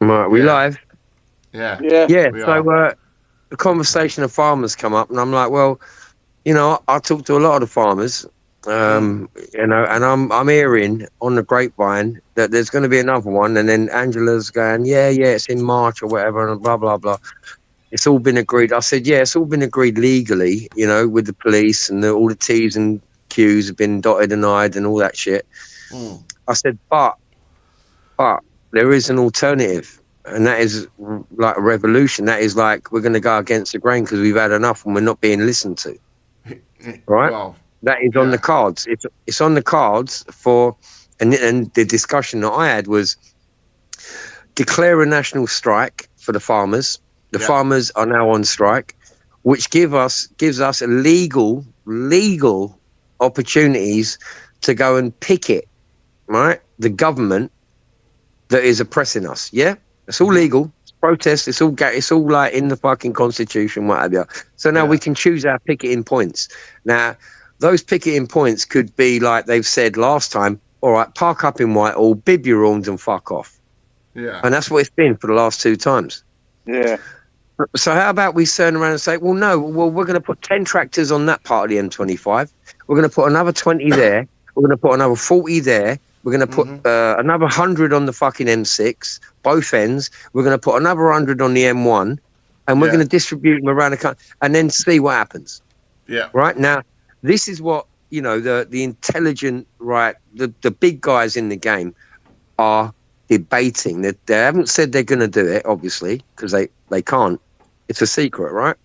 Right, we live? Yeah. Yeah, We so the conversation of farmers come up, and I'm like, well, I talk to a lot of the farmers, and I'm hearing on the grapevine that there's going to be another one, and then Angela's going, yeah, it's in March or whatever, and blah, blah, blah. It's all been agreed. I said, yeah, it's all been agreed legally, with the police, and all the T's and Q's have been dotted and I'd and all that shit. I said, but there is an alternative. And that is like a revolution. That is like we're going to go against the grain because we've had enough and we're not being listened to. Right? Well, that is on the cards. It's on the cards for, and the discussion that I had was declare a national strike for the farmers. The farmers are now on strike, which gives us a legal opportunities to go and picket, right? The government that is oppressing us. Yeah. It's all legal. It's protest. It's all like in the fucking constitution, whatever. So now we can choose our picketing points. Now, those picketing points could be like they've said last time. All right, park up in Whitehall, bib your horns, and fuck off. Yeah. And that's what it's been for the last 2 times. Yeah. So how about we turn around and say, well, no, we're going to put 10 tractors on that part of the M25. We're going to put another 20 there. We're going to put another 40 there. We're going to put another 100 on the fucking M6, both ends. We're going to put another 100 on the M1, and we're going to distribute them around the country, and then see what happens. Yeah. Right now, this is what the intelligent, right, the big guys in the game are debating. They haven't said they're going to do it, obviously, because they can't. It's a secret, right?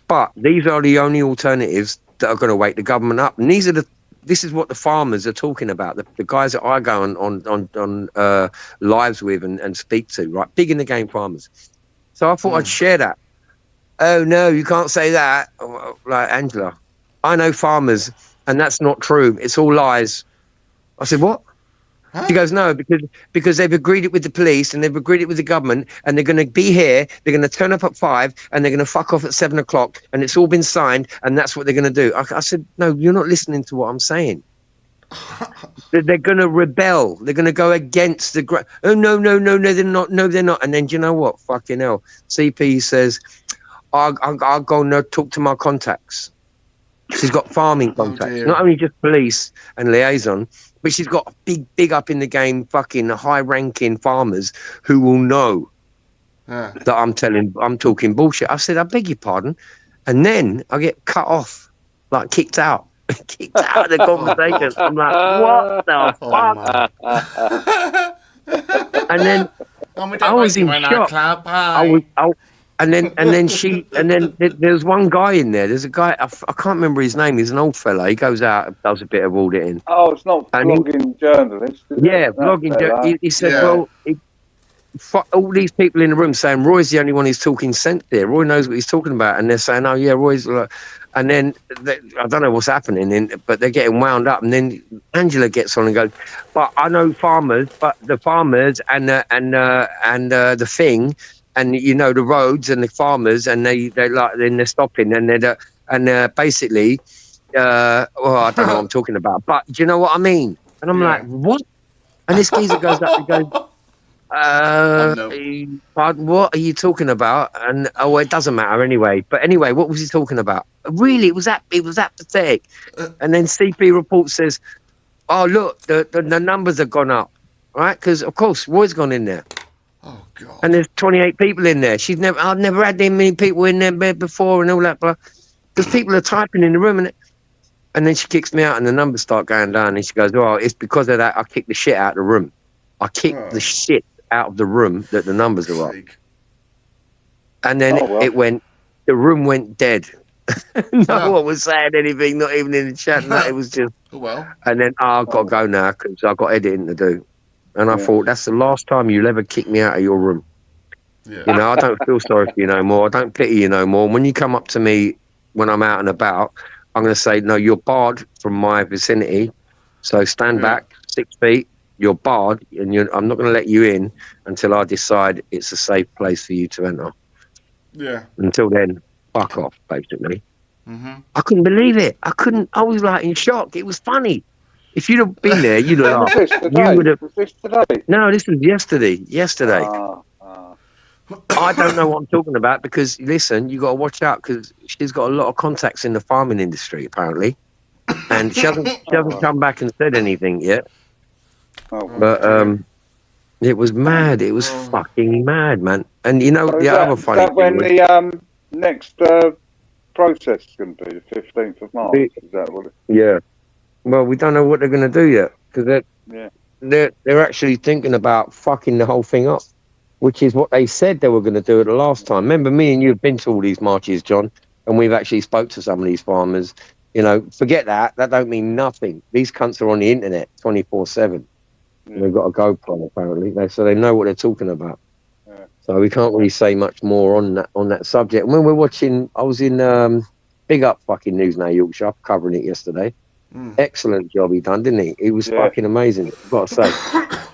But these are the only alternatives that are going to wake the government up, and this is what the farmers are talking about. The guys that I go on lives with and speak to, right? Big in the game farmers. So I thought I'd share that. Oh no, you can't say that. Like Angela, I know farmers, and that's not true. It's all lies. I said, what? Huh? She goes, no, because they've agreed it with the police and they've agreed it with the government, and they're going to be here. They're going to turn up at 5 and they're going to fuck off at 7 o'clock, and it's all been signed, and that's what they're going to do. I said, no, you're not listening to what I'm saying. They're going to rebel. They're going to go against the. Oh no, they're not. No, they're not. And then do you know what? Fucking hell. CP says, I'll go and talk to my contacts. She's got farming contacts, not only just police and liaison. But she's got big up in the game, fucking high-ranking farmers who will know that I'm talking bullshit. I said, I beg your pardon. And then I get cut off, like kicked out of the conversation. I'm like, what the fuck? And then I was in shock. And then there's one guy in there. There's a guy, I can't remember his name. He's an old fella. He goes out and does a bit of auditing. Oh, it's not vlogging journalist. Vlogging. He said, well, all these people in the room saying Roy's the only one who's talking sense here. Roy knows what he's talking about. And they're saying, oh, yeah, Roy's... And then, I don't know what's happening, but they're getting wound up. And then Angela gets on and goes, but I know farmers, but the farmers and the thing... And the roads and the farmers, and they're stopping, and they're basically, I don't know what I'm talking about, but do you know what I mean? And I'm like, what? And this geezer goes up and goes, what are you talking about? And it doesn't matter anyway. But anyway, what was he talking about? Really, it was that pathetic. And then CP report says, oh look, the numbers have gone up, right? Because of course Roy's gone in there. Oh God! And there's 28 people in there. I've never had that many people in there before, and all that. Because people are typing in the room, and then she kicks me out, and the numbers start going down. And she goes, "Oh, it's because of that. I kicked the shit out of the room. I kicked the shit out of the room that the numbers are up." And then the room went dead. No one was saying anything, not even in the chat. No, it was just. And then I've got to go now because I've got editing to do. And I thought, that's the last time you'll ever kick me out of your room. Yeah. I don't feel sorry for you no more. I don't pity you no more. When you come up to me when I'm out and about, I'm going to say, no, you're barred from my vicinity. So stand back 6 feet. You're barred, and I'm not going to let you in until I decide it's a safe place for you to enter. Yeah. Until then, fuck off, basically. Mm-hmm. I couldn't believe it. I was like in shock. It was funny. If you'd have been there, you'd have laughed. Was this today? No, this was yesterday. I don't know what I'm talking about because, listen, you got to watch out because she's got a lot of contacts in the farming industry, apparently. And she hasn't come back and said anything yet. Oh, But it was mad. It was fucking mad, man. And you know, so the other funny is that when thing was, the next protest is going to be, the 15th of March? Is that what it yeah. Well, we don't know what they're going to do yet because they're actually thinking about fucking the whole thing up, which is what they said they were going to do it the last time. Remember, me and you have been to all these marches, John, and we've actually spoke to some of these farmers. You know, forget that. That don't mean nothing. These cunts are on the internet 24/7. They've got a GoPro apparently, so they know what they're talking about. Yeah. So we can't really say much more on that subject. When we're watching, I was in big up fucking News Now Yorkshire covering it yesterday. Excellent job he done, didn't he? He was fucking amazing, I've got to say.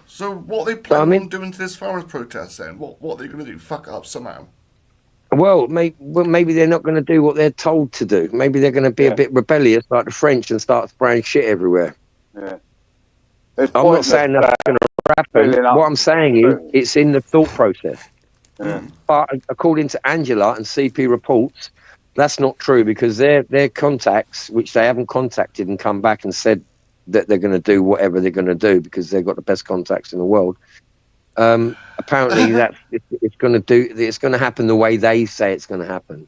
So what are they planning on doing to this farmers' protest then? What are they going to do? Fuck it up somehow? Well, maybe they're not going to do what they're told to do. Maybe they're going to be a bit rebellious like the French and start spraying shit everywhere. Yeah. I'm not saying that's going to happen. What I'm saying is it's in the thought process. Yeah. But according to Angela and CP reports, that's not true because their contacts, which they haven't contacted and come back and said that they're going to do whatever they're going to do because they've got the best contacts in the world. Apparently, it's going to happen the way they say it's going to happen.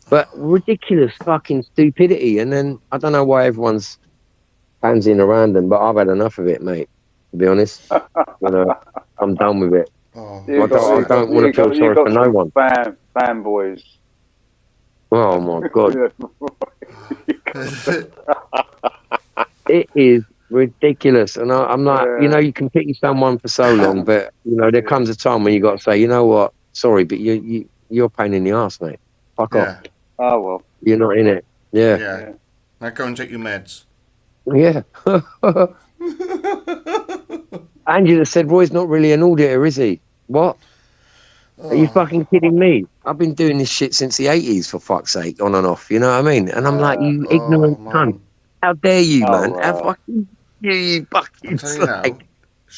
But ridiculous fucking stupidity, and then I don't know why everyone's pansing around them, but I've had enough of it, mate. To be honest, I'm done with it. Oh, I don't want to feel sorry for no one. Fanboys. Oh my god, it is ridiculous, and I'm like, you can pity someone for so long, but there comes a time when you got to say, you know what, sorry, but you're a pain in the arse, mate. Fuck off. Oh well, you're not in it. Yeah. Now go and take your meds. Yeah. Angela said Roy's not really an auditor, is he? What? Are you fucking kidding me? I've been doing this shit since the 80s, for fuck's sake, on and off, you know what I mean? And I'm like, you ignorant cunt. How dare you, man? How fucking you fucking slag.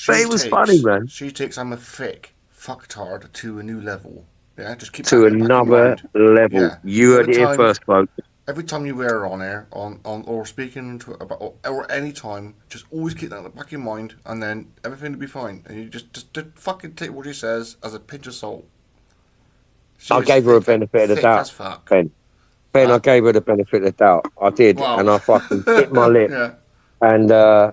But it was funny, man. She takes I'm a thick fucktard to a new level. Yeah, just keep to another level. Yeah. You heard it here first, folks. Every time you wear her on air, on or speaking to about or any time, just always keep that in the back of your mind, and then everything will be fine. And you just fucking take what she says as a pinch of salt. I gave her a benefit of the doubt, Ben. I gave her the benefit of the doubt. I did, and I fucking bit my lip, and I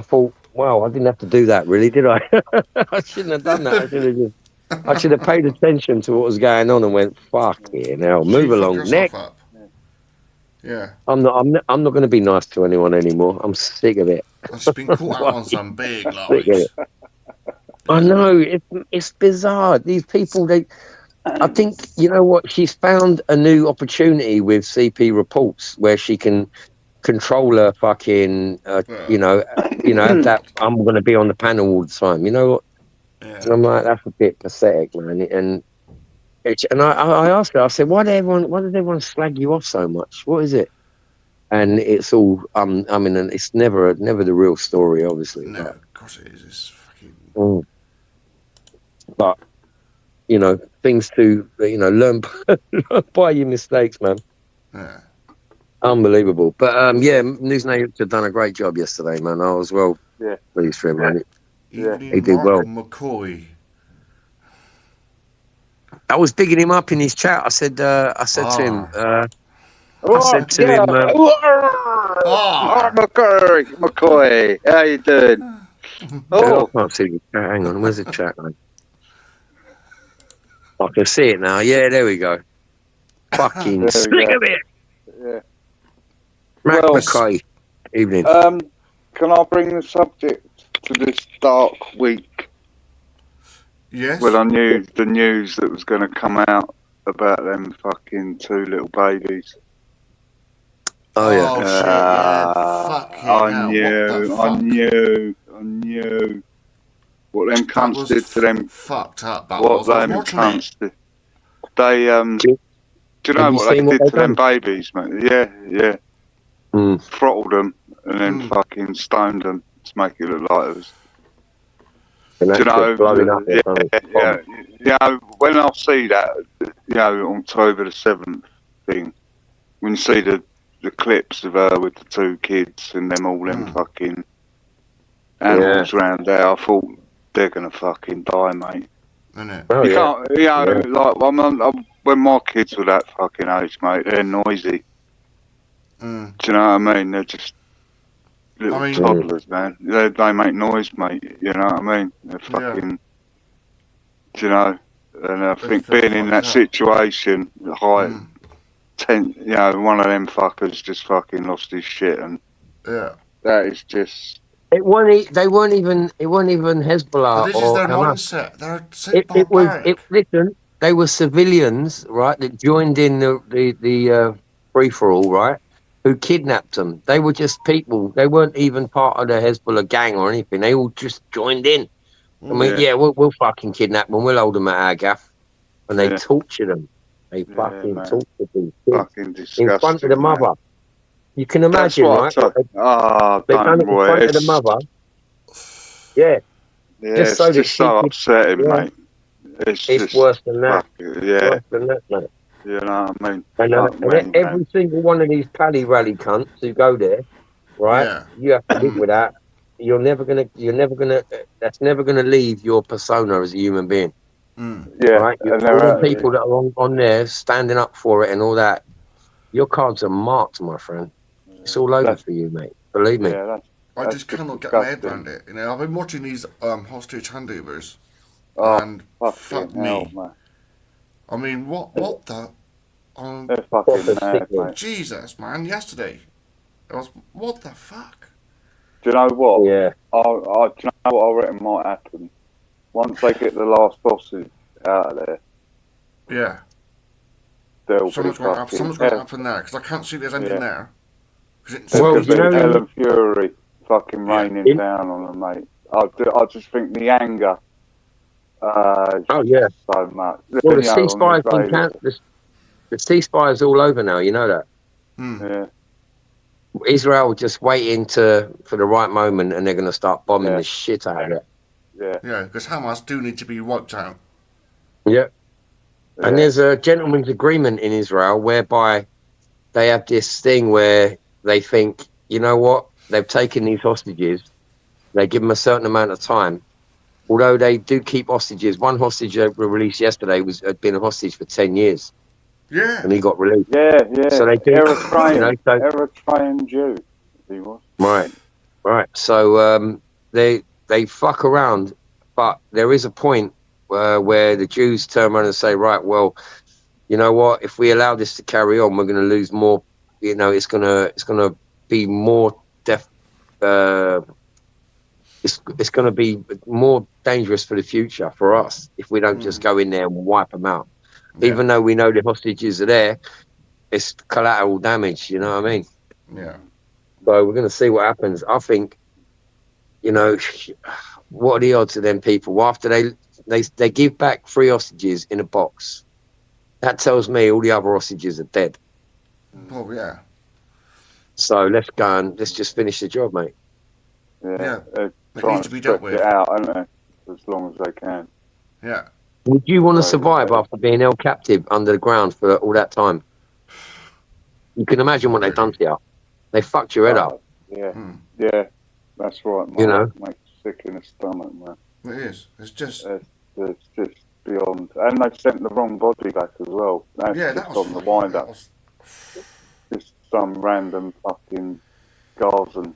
thought, well, I didn't have to do that, really, did I? I shouldn't have done that. I should have paid attention to what was going on and went, fuck it, now move along. Next. Yeah. I'm not going to be nice to anyone anymore. I'm sick of it. I've just been caught out on some big lies. I know, it's bizarre. These people, I think, you know what, she's found a new opportunity with CP reports where she can control her fucking have that I'm going to be on the panel all the time, you know what? And I'm like, that's a bit pathetic, man. And I asked her, I said, why does everyone slag you off so much? What is it? And it's all it's never the real story, obviously. No, of course it is. It's fucking but things to learn by your mistakes, man. Yeah. Unbelievable. But News Now have done a great job yesterday, man. I was pleased for him, man. He did well. McCoy. I was bigging him up in his chat. I said to him, McCoy, how you doing? I can't see the chat. Hang on, where's the chat, man? I can see it now. Yeah, there we go. Fucking slick of it. Yeah. Mac McCoy. Evening. Can I bring the subject to this dark week? Yes. Well, I knew the news that was going to come out about them fucking two little babies. Oh yeah. I knew. What them cunts did to them? Fucked up. What them cunts did? They do you know what they did to them babies, mate? Yeah. Throttled them and then fucking stoned them to make it look like it was. And that's blowing up there. When I see that, October the 7th thing, when you see the clips of her with the 2 kids and them all them fucking animals around there, I thought they're gonna fucking die, mate. Isn't it? You can't, like when my kids were that fucking age, mate, they're noisy. Do you know what I mean? They're just little toddlers, man. They make noise, mate. You know what I mean? They're fucking. Do you know? And I think being in that situation, one of them fuckers just fucking lost his shit, and that is just. It weren't. They weren't even. It weren't even Hezbollah. But this is their mindset. They're so barbaric. Listen, they were civilians, right? That joined in the free for all, right? Who kidnapped them? They were just people. They weren't even part of the Hezbollah gang or anything. They all just joined in. I mean, we'll fucking kidnap them. We'll hold them at our gaff, and they torture them. They fucking torture them. Fucking disgusting. In front of the mother. Man. You can imagine, right? They've done it in front of the mother. Yeah. It's just so upsetting, mate. It's worse than that. Worse than that, mate. You know what I mean? And every single one of these Paddy Rally cunts who go there, right? Yeah. You have to live with that. You're never gonna. That's never gonna leave your persona as a human being. Yeah. Right. All the people that are on there standing up for it and all that. Your cards are marked, my friend. It's all over for you, mate. Believe me. Yeah, I just cannot get my head around it. You know, I've been watching these hostage handovers, and fuck me. Man. I mean, what the? They're fucking mad, mate. Jesus, man! Yesterday, it was what the fuck. Do you know what? Yeah. Do you know what I reckon might happen? Once they get the last hostage out of there. Yeah. Something's going to happen there because I can't see there's anything there. Well, you know, Hell and Fury fucking raining down on them, mate. I just think the anger. So much. Well, the ceasefire's been cancelled. The ceasefire's all over now. You know that. Yeah. Israel just waiting for the right moment, and they're going to start bombing the shit out of it. Yeah, because Hamas do need to be wiped out. Yeah. And there's a gentleman's agreement in Israel whereby they have this thing where they think, you know what, they've taken these hostages, they give them a certain amount of time. Although they do keep hostages, one hostage that were released yesterday had been a hostage for 10 years. Yeah. And he got released. Yeah. So they do. Eritrean Jew, he was. Right. So they fuck around, but there is a point where the Jews turn around and say, right, well, you know what? If we allow this to carry on, we're going to lose more. You know, it's gonna be more it's going to be more dangerous for the future for us if we don't just go in there and wipe them out. Yeah. Even though we know the hostages are there, it's collateral damage. You know what I mean? Yeah. So we're going to see what happens. I think, you know, what are the odds of them people after they give back 3 hostages in a box? That tells me all the other hostages are dead. Oh yeah. So let's go and let's just finish the job, mate. Yeah. It needs to be dealt with. It out, aren't they? As long as they can. Yeah. Would you want to survive after being held captive under the ground for all that time? You can imagine what they've done to you. They fucked your head up. Yeah. Yeah. That's right, man. You know? It makes you sick in the stomach, man. It is. It's just beyond. And they sent the wrong body back as well. That's that was on the wind-up. Just some random fucking Gazan.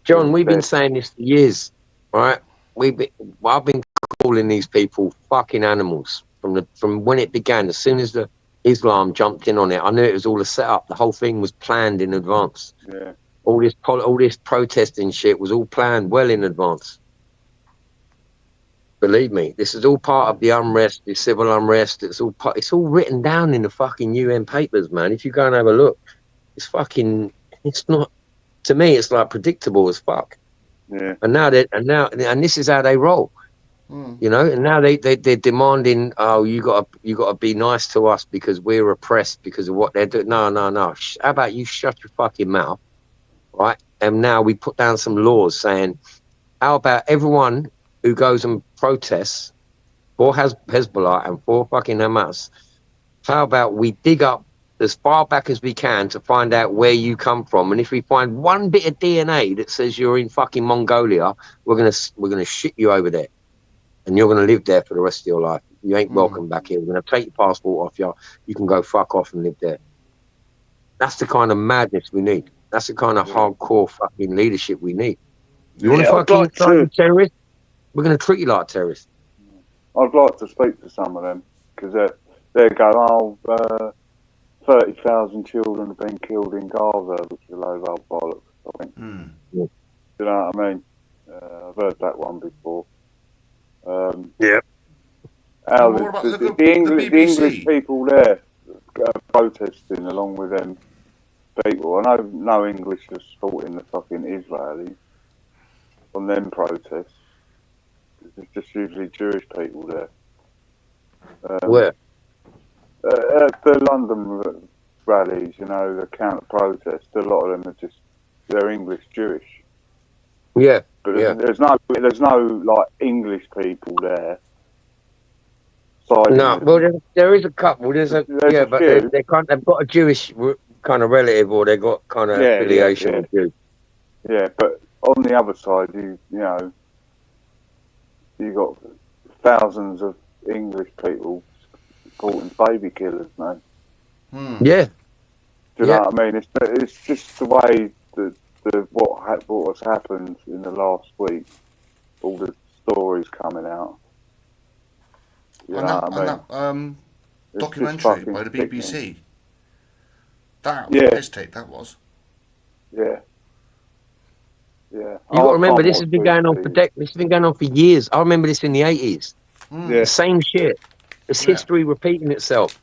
John, we've been saying this for years, right? I've been calling these people fucking animals from when it began. As soon as the Islam jumped in on it, I knew it was all a setup. The whole thing was planned in advance. Yeah. All this protesting shit was all planned well in advance. Believe me, this is all part of the unrest, the civil unrest. It's all written down in the fucking UN papers, man. If you go and have a look, it's not. To me, it's like predictable as fuck. Yeah. And this is how they roll. You know. And now they're demanding. Oh, you got to be nice to us because we're oppressed because of what they're doing. No. How about you shut your fucking mouth, right? And now we put down some laws saying, how about everyone who goes and protests for Hezbollah and for fucking Hamas, how about we dig up as far back as we can to find out where you come from, and if we find one bit of DNA that says you're in fucking Mongolia, we're gonna ship you over there, and you're gonna live there for the rest of your life. You ain't welcome back here. We're gonna take your passport off you. You can go fuck off and live there. That's the kind of madness we need. That's the kind of hardcore fucking leadership we need. You want to fucking like terrorist? We're gonna treat you like a terrorist. I'd like to speak to some of them because they go, 30,000 children have been killed in Gaza, which is a load of old bollocks, I think. Yeah. You know what I mean? I've heard that one before. Yeah. The English people there protesting along with them people. I know no English has fought in the fucking Israelis on them protests. It's just usually Jewish people there. Where? The London rallies, you know, the counter-protests, a lot of them are they're English Jewish. Yeah. But there's no like English people there. No, well, there is a couple. There's but they've got a Jewish kind of relative, or they've got kind of affiliation with Jews. Yeah, but on the other side, you know, you got thousands of English people supporting baby killers, man. Yeah. Do you know what I mean? It's just the way what's happened in the last week. All the stories coming out. You know what I mean? That documentary by the BBC. That was a piss take, that was. Yeah. Yeah. You got to remember, this has been going on for decades. This has been going on for years. I remember this in the 80s. The same shit. It's history repeating itself.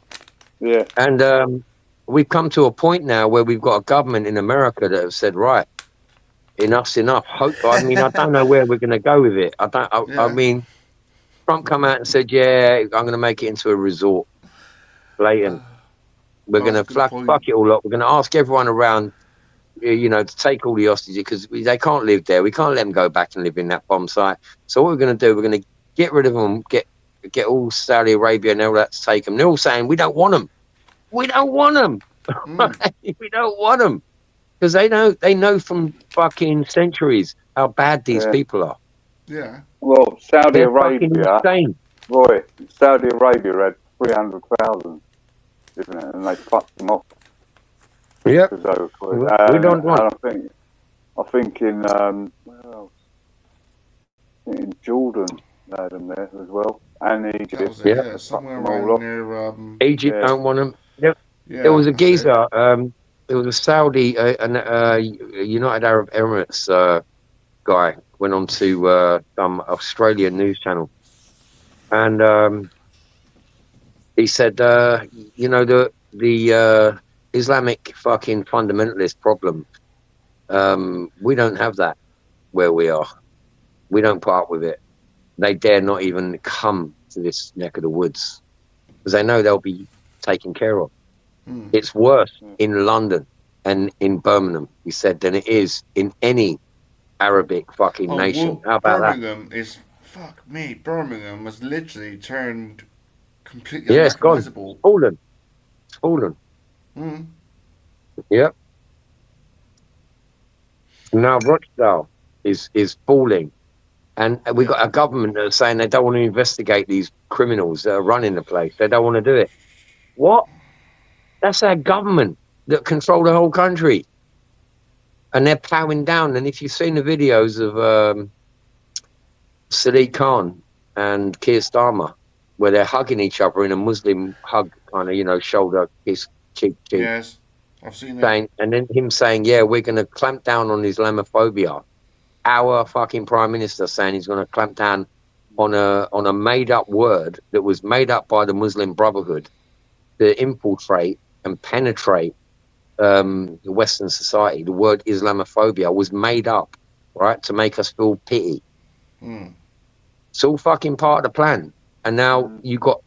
Yeah. And we've come to a point now where we've got a government in America that have said, right, enough's enough. I mean, I don't know where we're going to go with it. I mean, Trump come out and said, I'm going to make it into a resort. Blatant. We're going to fuck it all up. We're going to ask everyone around, you know, to take all the hostages because they can't live there. We can't let them go back and live in that bomb site. So what we're going to do, we're going to get rid of them, get all Saudi Arabia and all that to take them. They're all saying, we don't want them. We don't want them. We don't want them. Because they know from fucking centuries how bad these people are. Yeah. Well, Saudi They're Arabia, insane. Roy, Saudi Arabia had 300,000, isn't it? And they fucked them off. Yeah. We don't want. And I think in where else? In Jordan they had them there as well, and Egypt. Somewhere around near. Egypt don't want them. There was a geezer. There was a Saudi, United Arab Emirates guy went on to some Australian news channel, and he said, you know, the Islamic fucking fundamentalist problem. We don't have that where we are. We don't put up with it. They dare not even come to this neck of the woods because they know they'll be taken care of. It's worse in London and in Birmingham, he said, than it is in any Arabic fucking nation. How about Birmingham is, fuck me, Birmingham has literally turned completely it's gone. It's fallen. Yep. Now Rochdale is falling. And we've got a government that are saying they don't want to investigate these criminals that are running the place. They don't want to do it. What? That's our government that control the whole country. And they're plowing down. And if you've seen the videos of Sadiq Khan and Keir Starmer, where they're hugging each other in a Muslim hug, kind of, you know, shoulder kiss, cheek. Yes, I've seen that. And then him saying, we're going to clamp down on Islamophobia. Our fucking prime minister saying he's going to clamp down on a made up word that was made up by the Muslim Brotherhood to infiltrate and penetrate the Western society. The word Islamophobia was made up, right, to make us feel pity. It's all fucking part of the plan. And now you got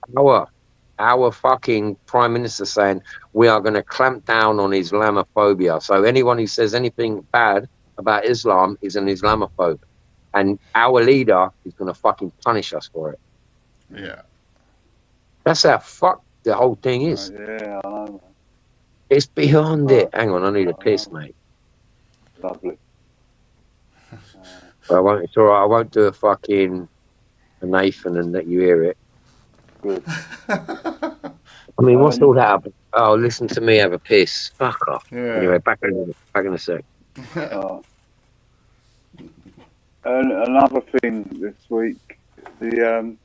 our fucking prime minister saying we are going to clamp down on Islamophobia. So anyone who says anything bad about Islam is an Islamophobe. and our leader is going to fucking punish us for it. Yeah. That's how fucked the whole thing is. Yeah, I know, man. It's beyond it. Hang on, I need a piss, mate. Lovely. I won't. It's all right. I won't do a Nathan and let you hear it. Good. I mean, what's all that about? Oh, listen to me have a piss. Fuck off. Yeah. Anyway, back in a sec. And another thing this week, the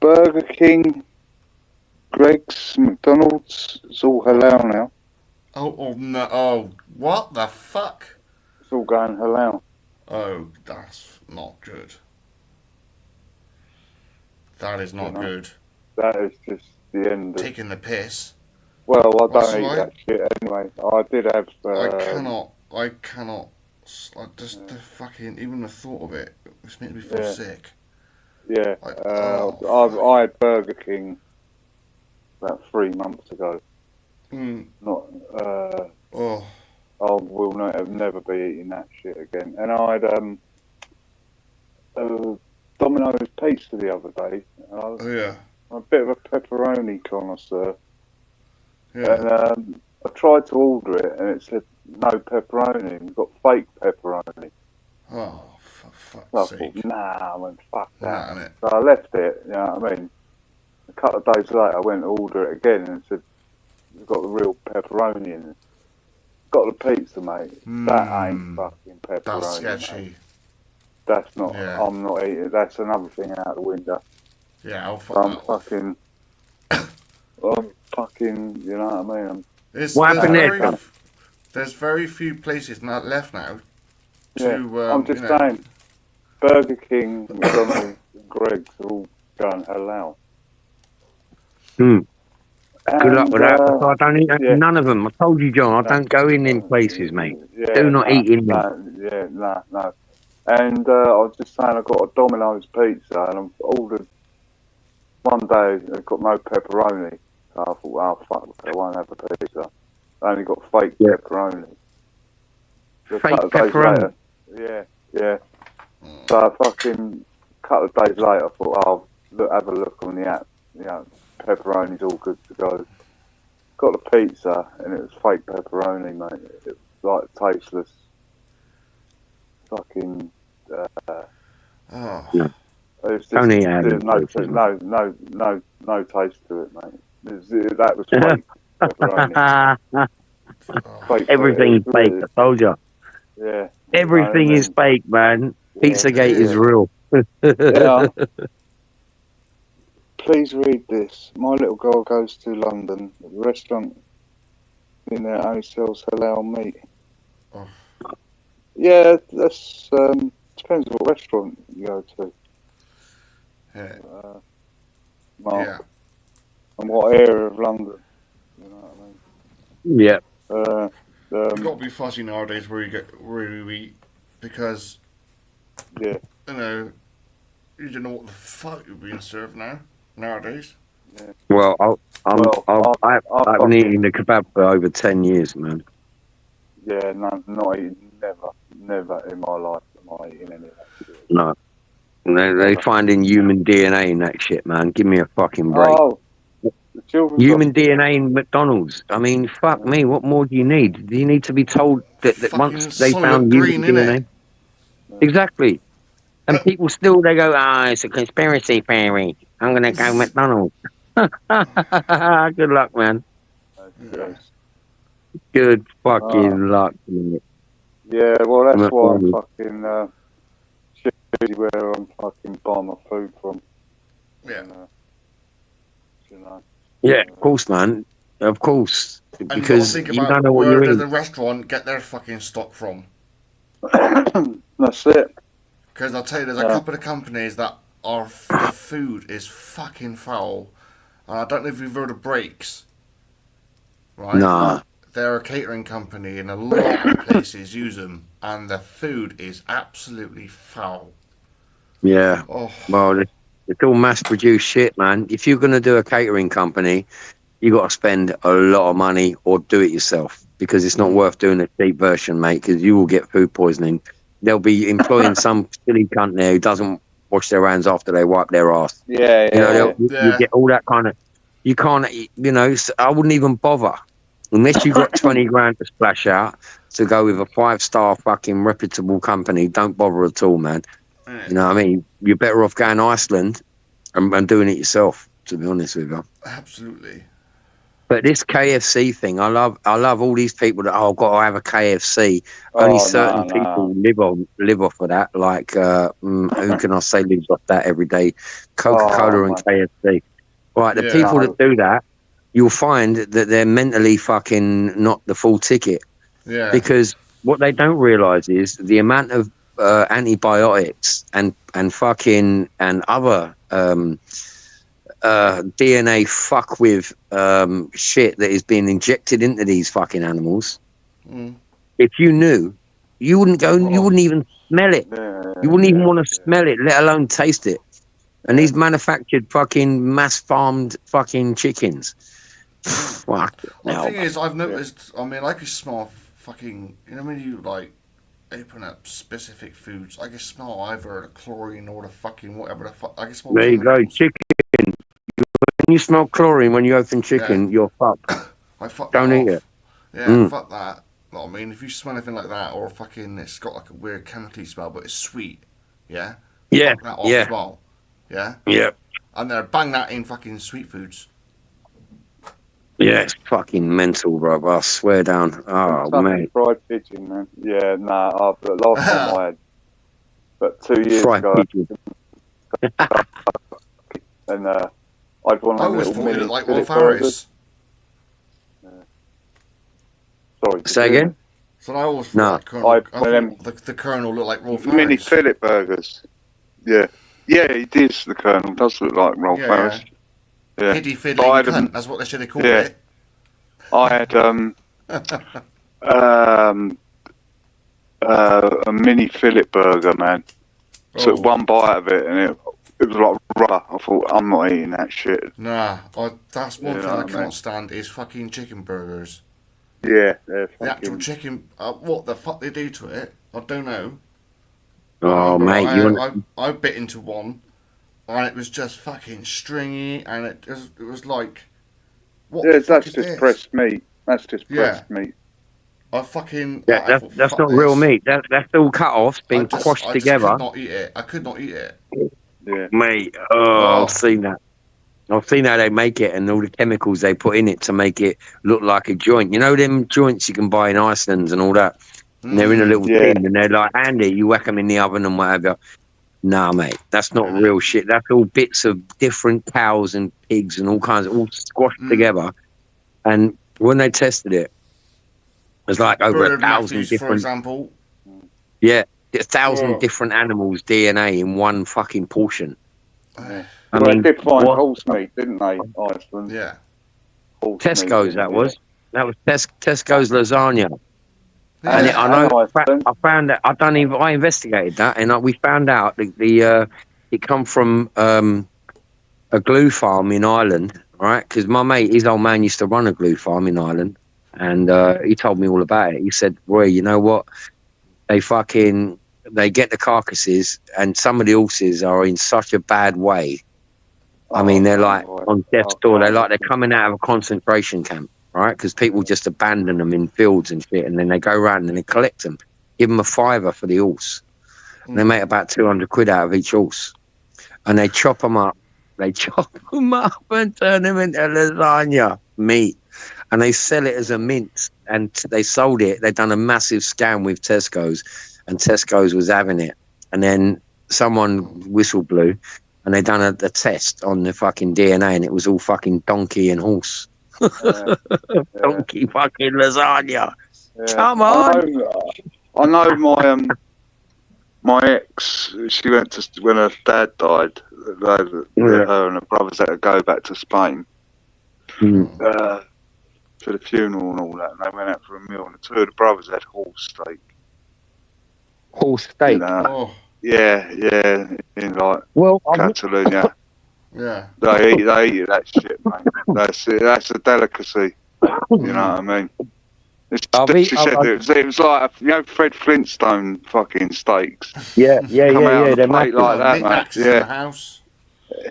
Burger King, Greg's, McDonald's, it's all halal now. Oh no! Oh, what the fuck? It's all going halal. Oh, that's not good. That is not good. That is just the end of... Taking the piss. Well, I That's don't eat right. that shit anyway. I did have... I cannot. Just the fucking, even the thought of it, it's making me feel sick. Yeah. I had Burger King about 3 months ago. Not... I will never be eating that shit again. And I had Domino's pizza the other day. I'm a bit of a pepperoni connoisseur. Yeah. And I tried to order it and it said no pepperoni. We've got fake pepperoni. Oh, for fuck's So I sake. thought, nah, I went, fuck that. Nah, innit? So I left it, you know what I mean? A couple of days later I went to order it again and it said, we've got the real pepperoni in it. Got the pizza, mate. That ain't fucking pepperoni. That's sketchy. Mate. That's not, Yeah. I'm not eating. That's another thing out the window. Yeah, I'll I'm fucking, you know what I mean? What happened there? There's very few places left now. Yeah, I'm just saying, Burger King, McDonald's, and Greg's are all going halal. Good luck with that. I don't eat none of them. I told you, John, I don't go in places, mate. Do not eat in them. No. And I was just saying, I got a Domino's pizza and I've ordered one day, they've got no pepperoni. So I thought, oh, fuck, I won't have a pizza. I only got fake pepperoni. Fake pepperoni? Yeah. So a fucking couple of days later, I thought, have a look on the app. You know, pepperoni's all good to go. Got the pizza and it was fake pepperoni, mate. It was like tasteless. Fucking. It was just, Only no taste to it, mate. That was fake pepperoni. Everything's fake, I told you. Yeah. Everything is fake, man. Pizzagate is real. Yeah. Please read this. My little girl goes to London. The restaurant in there only sells halal meat. Oh. Yeah, that's depends what restaurant you go to. Yeah. Mark. And what area of London. You know what I mean? Yeah. You've got to be fussy nowadays where you eat, because you know, you don't know what the fuck you're being served nowadays. Yeah. Well, I've been eating the kebab for over 10 years, man. Yeah, no, not eating, never in my life am I eating any of that shit. No. They finding human DNA in that shit, man. Give me a fucking break. Oh, human DNA in McDonald's. I mean, fuck me. What more do you need? Do you need to be told that once they found human DNA? Exactly. And people still, they go, it's a conspiracy theory. I'm going to go McDonald's. Good luck, man. Good fucking luck. Man. Yeah, well, that's why I'm fucking shitty where I'm fucking buying my food from. Yeah. You know. Yeah, of course, man. Of course. And Because you you don't know what you're where eating. the restaurant get their fucking stock from. That's it. Because I'll tell you, there's a couple of companies that the food is fucking foul. And I don't know if you've heard of Breaks. Right? Nah. They're a catering company and a lot of places use them. And the food is absolutely foul. Yeah. Oh. Well, it's all mass-produced shit, man. If you're going to do a catering company, you got to spend a lot of money or do it yourself, because it's not worth doing a cheap version, mate, because you will get food poisoning. they'll be employing some silly cunt there who doesn't wash their hands after they wipe their ass. Yeah, You know, yeah. you get all that kind of. You can't, you know. I wouldn't even bother unless you got 20 grand to splash out to go with a 5-star fucking reputable company. Don't bother at all, man. You know what I mean? You're better off going to Iceland and doing it yourself. To be honest with you. Absolutely. But this KFC thing, I love all these people that I've got to have a KFC. Only certain people live off of that. Like who can I say lives off that every day? Coca-Cola and KFC. Right, the people that do that, you'll find that they're mentally fucking not the full ticket. Yeah. Because what they don't realise is the amount of antibiotics and fucking and other DNA fuck with shit that is being injected into these fucking animals. If you knew, you wouldn't go. You wouldn't even smell it. You wouldn't even want to smell it, let alone taste it. And these manufactured fucking mass farmed fucking chickens. Fuck. The thing is, I've noticed. I mean, I can smell fucking. You know when you like open up specific foods, I can smell either the chlorine or the fucking whatever the fuck. I can smell. There you go, chicken. When you smell chlorine when you open chicken, you're fucked. Don't eat it. Yeah, fuck that. You know what I mean, if you smell anything like that, or fucking, it's got like a weird chemically smell, but it's sweet. Yeah. Yeah. Fuck that off as well. Yeah. Yeah. And then bang that in fucking sweet foods. Yeah, it's fucking mental, bro. I swear down. Oh, man. Fried pigeon, man. Yeah, nah. Last time I had, but 2 years fried ago. pigeon. And I'd want I a always little thought it mini looked like Philip Rolf burgers. Harris. Sorry. Say again? So I always No. thought the Colonel looked like Rolf Harris. Mini Philip burgers. Yeah. Yeah, it is. The Colonel does look like Rolf Harris. Yeah. Piddy fiddling cunt, that's what they should have called it. I had a mini Philip burger, man. Took one bite of it and it was like rubber. I thought, I'm not eating that shit. Nah, that's one thing I can't stand is fucking chicken burgers. Yeah, the actual chicken. What the fuck they do to it? I don't know. Oh, mate, I bit into one, and it was just fucking stringy, and it was like, what? Yeah, that's just this? pressed meat. That's just pressed meat. I fucking. Yeah, that's not real meat. That's all cut off, been quashed together. I could not eat it. I could not eat it. Yeah, mate. Oh, I've seen that. I've seen how they make it and all the chemicals they put in it to make it look like a joint. You know them joints you can buy in Iceland and all that? And they're in a little tin and they're like handy. You whack them in the oven and whatever. Nah, mate, that's not real shit. That's all bits of different cows and pigs and all kinds of all squashed together. And when they tested it, there's like over 1,000 different. For example. Yeah, 1,000 different animals' DNA in one fucking portion. I mean, they did find horse meat, didn't they, Iceland? Yeah. Tesco's, that was Tesco's lasagna. Yeah. And I found that I investigated that, and we found out that it come from a glue farm in Ireland, right? Because my mate, his old man, used to run a glue farm in Ireland, and he told me all about it. He said, "Roy, you know what? They get the carcasses, and some of the horses are in such a bad way. I mean, they're like on death's door. They're coming out of a concentration camp, right? Because people just abandon them in fields and shit, and then they go around and they collect them, give them a $5 for the horse. And they make about 200 quid out of each horse, and they chop them up. They chop them up and turn them into lasagna meat, and they sell it as a mince. And they sold it. They'd done a massive scam with Tesco's, and Tesco's was having it. And then someone whistle blew, and they done a test on the fucking DNA, and it was all fucking donkey and horse. Donkey fucking lasagna. Yeah. Come on. I know my ex, she went to, when her dad died, her and her brothers had to go back to Spain for the funeral and all that, and they went out for a meal, and the two of the brothers had horse steak. Horse steak? Yeah, in like Catalonia. Yeah. They eat that shit, mate. That's a delicacy. You know what I mean? She said it was like, Fred Flintstone fucking steaks. Yeah. They're like that, mate. Yeah. In the house.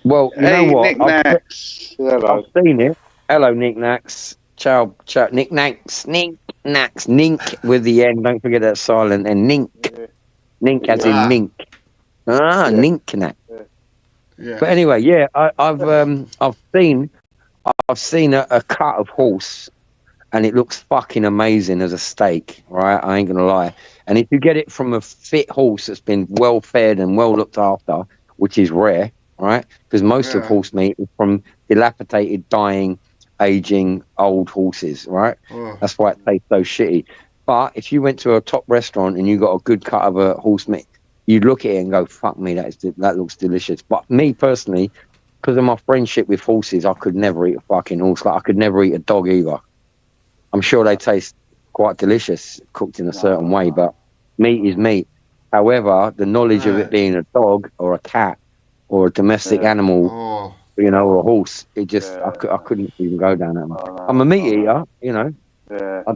Well, you know what? Knickknacks. I've seen it. Hello, knickknacks. Ciao, knickknacks. Knickknacks. Nink with the N. Don't forget that silent. And nink. Yeah. Nink as in mink. Knickknack. Yeah. But anyway, yeah, I've seen a cut of horse, and it looks fucking amazing as a steak, right? I ain't gonna lie. And if you get it from a fit horse that's been well fed and well looked after, which is rare, right? Because most of horse meat is from dilapidated, dying, aging old horses, right? That's why it tastes so shitty. But if you went to a top restaurant and you got a good cut of a horse meat, you'd look at it and go, fuck me, that looks delicious. But me personally, because of my friendship with horses, I could never eat a fucking horse. Like, I could never eat a dog either. I'm sure they taste quite delicious cooked in a certain way, but meat is meat. However, the knowledge of it being a dog or a cat or a domestic animal, or a horse, it just, I couldn't even go down that much. I'm a meat eater, Yeah. I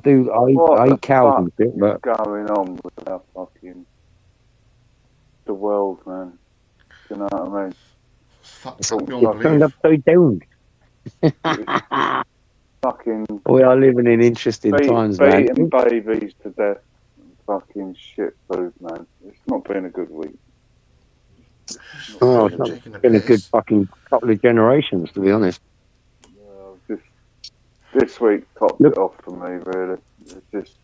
eat cows and shit, but... What's going on with our fucking... the world, man? You know what I mean? It's turned upside down. Fucking. We are living in interesting times, man. Beating babies to death. Fucking shit food, man. It's not been a good week. It's not been a good fucking couple of generations, to be honest. This week topped it off for me, really. It's just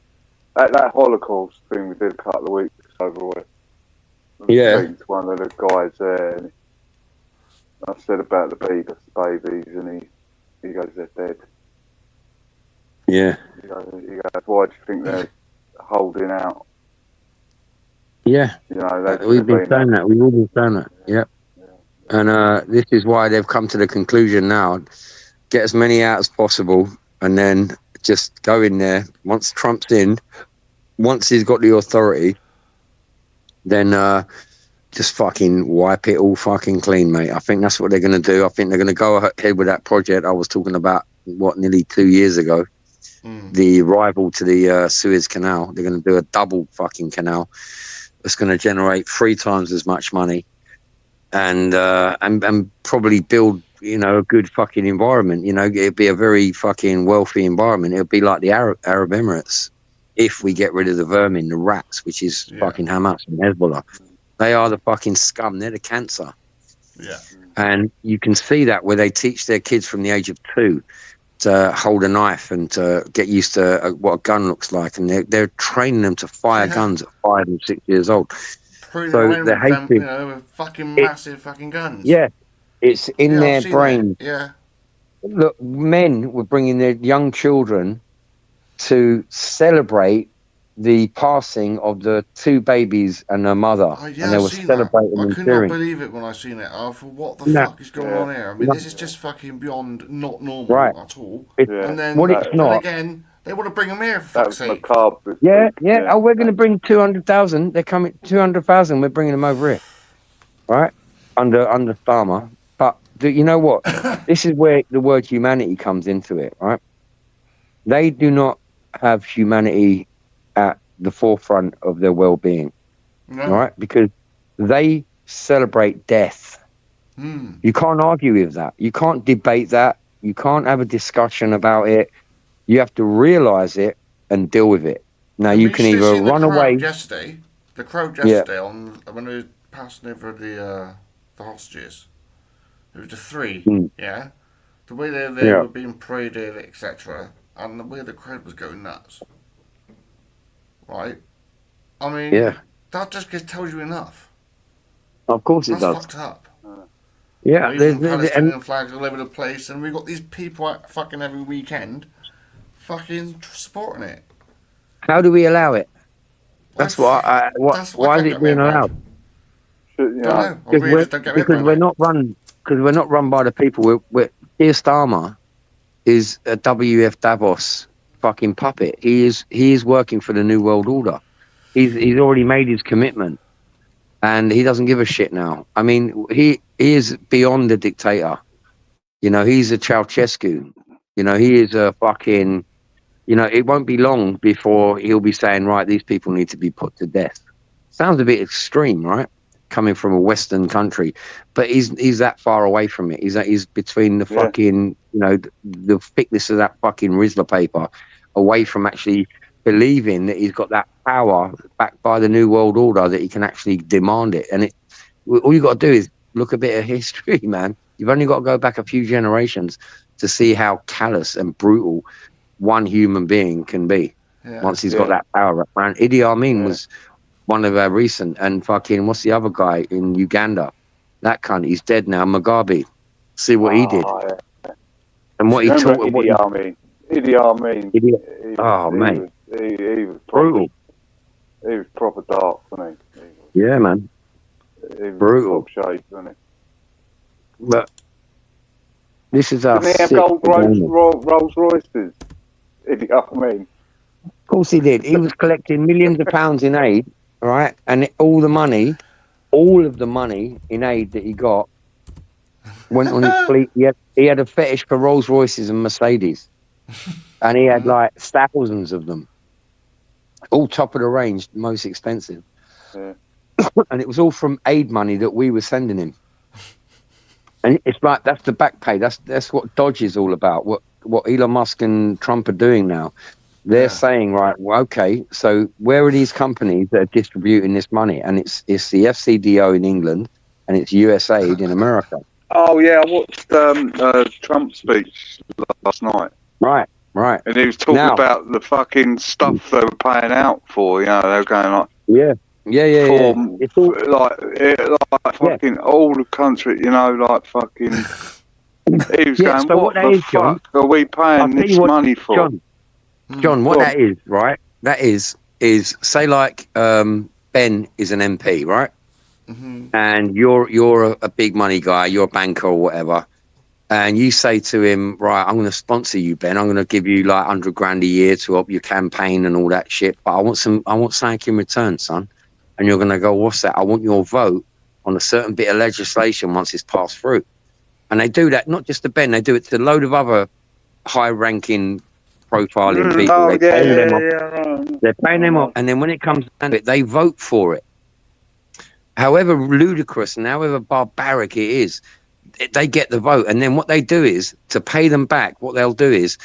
that Holocaust thing we did a couple of weeks over with. Yeah. One of the guys there, and I said about the babies, and he goes, they're dead. Yeah. He goes, why do you think they're holding out? Yeah. We've been saying that. We've all been saying that. Yep. Yeah. And this is why they've come to the conclusion now. Get as many out as possible, and then just go in there. Once Trump's in, once he's got the authority, then just fucking wipe it all fucking clean, mate. I think that's what they're going to do. I think they're going to go ahead with that project I was talking about, nearly 2 years ago. The rival to the Suez Canal. They're going to do a double fucking canal. It's going to generate 3 times as much money, and probably build, a good fucking environment. It'd be a very fucking wealthy environment. It'll be like the Arab Emirates if we get rid of the vermin, the rats, which is fucking Hamas and Hezbollah. They are the fucking scum. They're the cancer. Yeah. And you can see that where they teach their kids from the age of 2 to hold a knife and to get used to what a gun looks like, and they're training them to fire guns at 5 and 6 years old. So they're hating, with fucking massive fucking guns. Yeah, it's in their brain. Yeah. Look, men were bringing their young children to celebrate the passing of the 2 babies and their mother, and they were celebrating and cheering. I could not believe it when I seen it. I thought, what the fuck is going on here? I mean, this is just fucking beyond not normal at all. And then, it's not. Again, they want to bring them here, for fuck's sake. Yeah. Oh, we're going to bring 200,000. They're coming, 200,000. We're bringing them over here, right? Under Starmer. But you know what? This is where the word humanity comes into it, right? They do not have humanity at the forefront of their well-being, right? Because they celebrate death. You can't argue with that. You can't debate that. You can't have a discussion about it. You have to realize it and deal with it. Now, you can either run away. The crowd yesterday when they were passing over the hostages, it was the 3, the way they were being paraded, etc., and the way the crowd was going nuts. Right? I mean, that just tells you enough. Of course it does. That's fucked up. Yeah. There's Palestinian flags all over the place, and we've got these people out fucking every weekend fucking supporting it. How do we allow it? Why is it being allowed? Because we're not run by the people. Keir Starmer is a WF Davos fucking puppet. He is working for the New World Order. He's already made his commitment, and he doesn't give a shit now. I mean, he is beyond a dictator. He's a Ceausescu. He is a fucking You know, it won't be long before he'll be saying, right, these people need to be put to death. Sounds a bit extreme, right? Coming from a Western country, but he's that far away from it. He's between the fucking, you know, the thickness of that fucking Rizla paper, away from actually believing that he's got that power backed by the New World Order that he can actually demand it. And all you got to do is look a bit of history, man. You've only got to go back a few generations to see how callous and brutal one human being can be once he's got that power around. Idi Amin was one of our recent, and fucking, what's the other guy in Uganda? That cunt, he's dead now, Mugabe. See what he did. Yeah. And what he taught. Idi Amin. Idi Amin. Mate. He was brutal. He was proper dark, wasn't he? Yeah, man. He was brutal. Shades, wasn't he? But this is our. Didn't he have gold Rolls Royces? Idi Amin. Of course he did. He was collecting millions of pounds in aid. Right, and all of the money in aid that he got went on his fleet. He had a fetish for Rolls Royces and Mercedes, and he had like thousands of them, all top of the range, most expensive. Yeah. And it was all from aid money that we were sending him. And it's like that's the back pay. That's what Dodge is all about. What Elon Musk and Trump are doing now. They're saying, right, well, okay, so where are these companies that are distributing this money? And it's the FCDO in England and it's USAID in America. Oh, yeah, I watched Trump's speech last night. Right. And he was talking about the fucking stuff they were paying out for, you know, they were going like... Yeah. It's all, like fucking all the country, you know, like fucking... He was going, so what the fuck are we paying this money for? John, what that is, right? That is say like Ben is an MP, right? Mm-hmm. And you're a big money guy, you're a banker or whatever, and you say to him, right, I'm going to sponsor you, Ben. I'm going to give you like $100,000 a year to help your campaign and all that shit. But I want something in return, son. And you're going to go, what's that? I want your vote on a certain bit of legislation once it's passed through. And they do that not just to Ben, they do it to a load of other high-ranking profiling people. They're paying them off, and then when it comes down to it, they vote for it. However ludicrous and however barbaric it is, they get the vote. And then what they do is, to pay them back, what they'll do is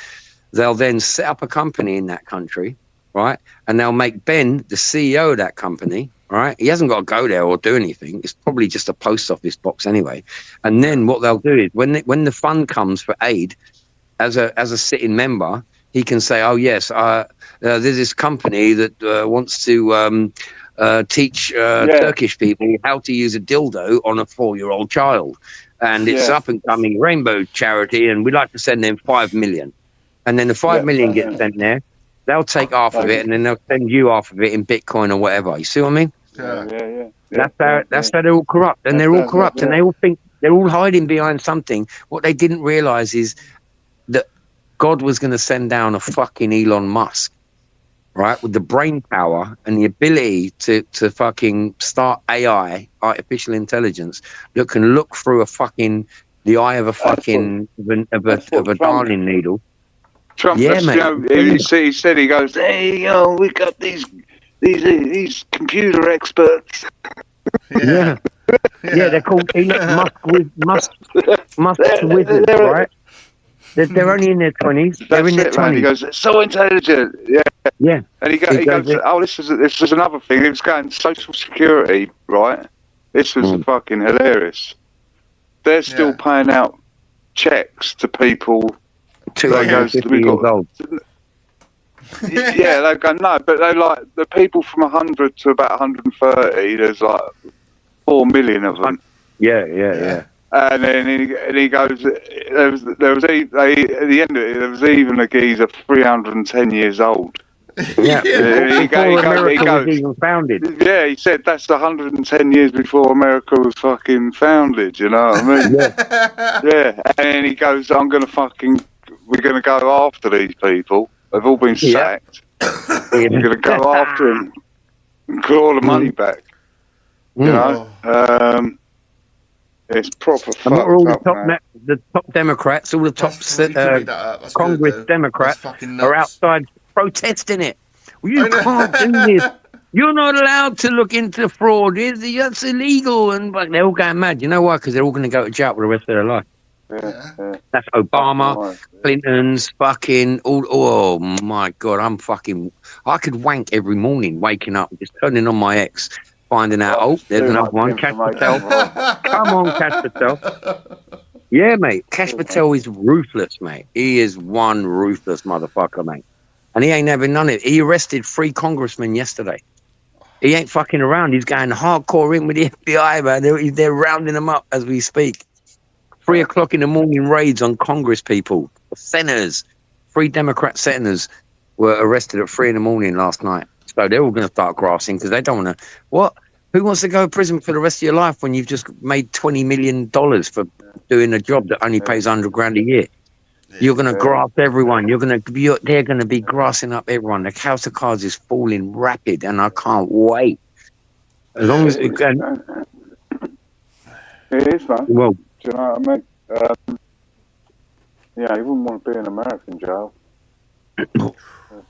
they'll then set up a company in that country, right? And they'll make Ben the CEO of that company, right? He hasn't got to go there or do anything. It's probably just a post office box anyway. And then what they'll do is when the fund comes for aid, as a sitting member, he can say, oh, yes, there's this company that wants to teach Turkish people how to use a dildo on a 4-year-old child. And it's up-and-coming rainbow charity, and we'd like to send them 5 million. And then the 5 million gets sent there. They'll take half of it, and then they'll send you half of it in Bitcoin or whatever. You see what I mean? That's how they're all corrupt. And they're all corrupt, and they all think they're all hiding behind something. What they didn't realize is that God was going to send down a fucking Elon Musk, right, with the brain power and the ability to fucking start AI, artificial intelligence, that can look through the eye of a fucking of a darning needle. Trump, mate. He said, he goes, hey, we got these computer experts. Yeah, they're called Musk wizards, right? They're only in their 20s. They're in their 20s. He goes, it's so intelligent. Yeah. And he goes, oh, this is another thing. It was going Social Security, right? This was fucking hilarious. They're still paying out checks to people. 250 years old. Yeah, they go, no, but they like the people from 100 to about 130. There's like 4 million of them. Yeah. And then he goes, at the end of it, there was even a geezer 310 years old. Yeah, before America was even founded. Yeah, he said that's 110 years before America was fucking founded, you know what I mean? Yeah, and then he goes, we're going to go after these people. They've all been sacked. We're going to go after them and claw the money back. You know? It's proper And not fucked all the up, top man. the top Democrats, all the top That's you can make that up. That's Congress good, Democrats that's fucking are nuts. outside protesting it. Well, you can't do this. You're not allowed to look into fraud. That's illegal. And but they're all going mad. You know why? Because they're all going to go to jail for the rest of their life. Yeah. That's Obama, Right. Clinton's, fucking all. Oh my god, I could wank every morning, waking up, just turning on my ex, finding out. Oh, there's Too another much one. Cash information, Patel. right. Come on, Cash Patel. Yeah, mate. Cash Patel is ruthless, mate. He is one ruthless motherfucker, mate. And he ain't having none of it. He arrested 3 congressmen yesterday. He ain't fucking around. He's going hardcore in with the FBI, man. They're rounding him up as we speak. 3 o'clock in the morning raids on Congress people. Senators. 3 Democrat senators were arrested at 3 in the morning last night. So they're all going to start grassing because they don't want to. What? Who wants to go to prison for the rest of your life when you've just made $20 million for doing a job that only pays $100,000 a year? You're going to grass everyone. They're going to be grassing up everyone. The house of cards is falling rapid, and I can't wait. As long as it can. It is, man. Well, do you know what I mean? Yeah, you wouldn't want to be in American jail.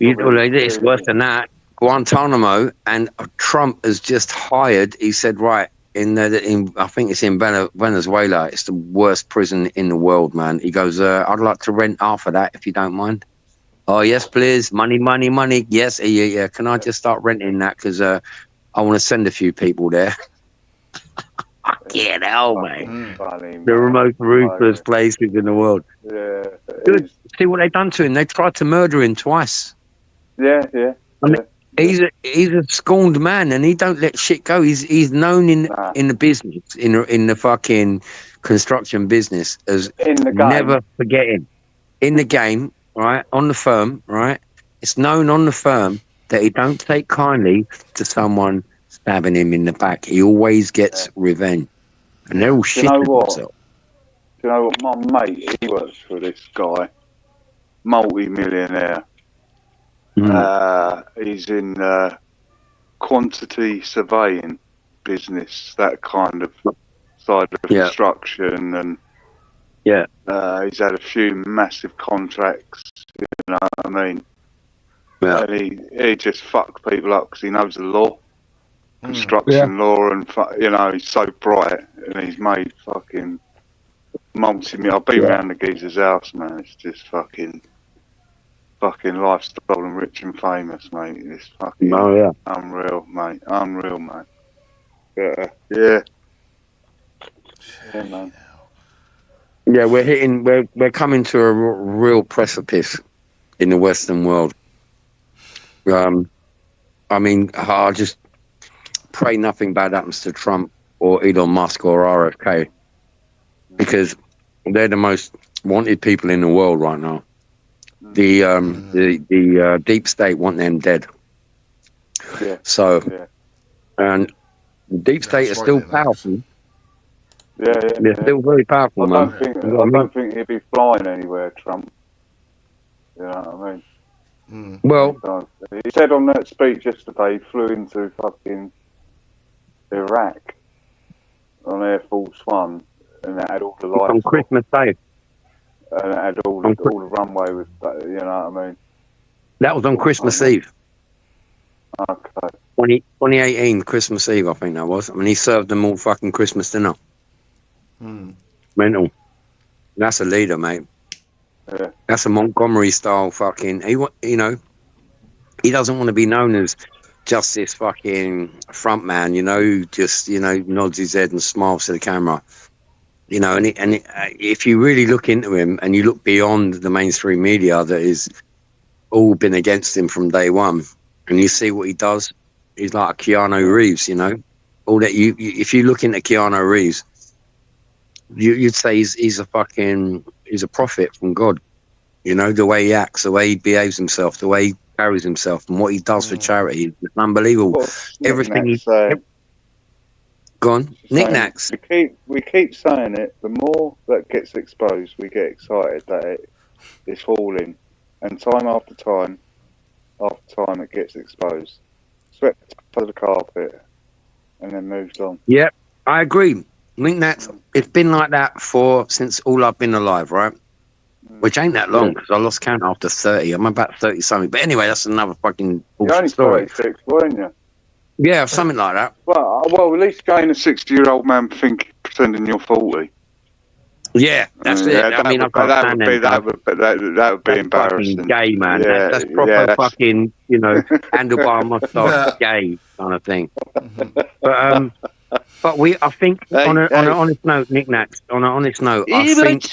It's worse than that. Guantanamo, and Trump has just hired. He said, right. I think it's in Venezuela. It's the worst prison in the world, man. He goes, I'd like to rent half of that if you don't mind. Oh, yes, please. Money, money, money. Yes, yeah. Can I just start renting that? Because I want to send a few people there. Fucking hell, mate. The most ruthless places in the world. Yeah. Good. See what they've done to him. They tried to murder him twice. Yeah. I mean, he's a scorned man, and he don't let shit go. He's known in the business, in the fucking construction business, as never forgetting. In the game, right, on the firm, right, it's known on the firm that he don't take kindly to someone stabbing him in the back. He always gets revenge, and they're all shitting themselves. Do you know what? My mate, he works for this guy, multi-millionaire. He's in quantity surveying business, that kind of side of construction, and he's had a few massive contracts. You know what I mean? Yeah. And he just fucks people up because he knows the law, construction law, and he's so bright, and he's made fucking multi-million. I've been around the geezer's house, man. It's just fucking lifestyle and rich and famous, mate. It's fucking unreal, mate. Unreal, mate. Yeah, man. Yeah, we're coming to a real precipice in the Western world. I mean, I just pray nothing bad happens to Trump or Elon Musk or RFK, because they're the most wanted people in the world right now. The deep state want them dead. Yeah. So, and the deep state is still powerful. Yeah. They're still very powerful, man. I don't think he'd be flying anywhere, Trump. You know what I mean? Well, he said on that speech yesterday he flew into fucking Iraq on Air Force One, and it had all the lights on Christmas Day. And it had all the runway with, you know what I mean? That was on Christmas Eve. Okay. 2018, Christmas Eve, I think that was. I mean, he served them all fucking Christmas dinner. Mental. That's a leader, mate. Yeah. That's a Montgomery style fucking. He doesn't want to be known as just this fucking front man, who just nods his head and smiles to the camera. If you really look into him and you look beyond the mainstream media that is all been against him from day one, and you see what he does, he's like a Keanu Reeves, all that. If you look into Keanu Reeves, you'd say he's a prophet from God. The way he acts, the way he behaves himself, the way he carries himself, and what he does for charity, it's unbelievable. Everything he's gone. Knickknacks. We keep saying it. The more that gets exposed, we get excited that it's falling, and time after time, it gets exposed, swept under the carpet, and then moves on. Yeah, I agree. I think it's been like that since all I've been alive, right? Which ain't that long because I lost count after 30. I'm about 30 something. But anyway, that's another fucking bullshit story. You're only 36, weren't you? Yeah, something like that. Well, at least getting a 60-year-old man pretending you're 40. Yeah, that's it. I mean, that would be embarrassing. Fucking gay, man. Yeah, that's proper fucking, handlebar mustache gay kind of thing. But I think on an honest note, knickknacks. On an honest note, I think.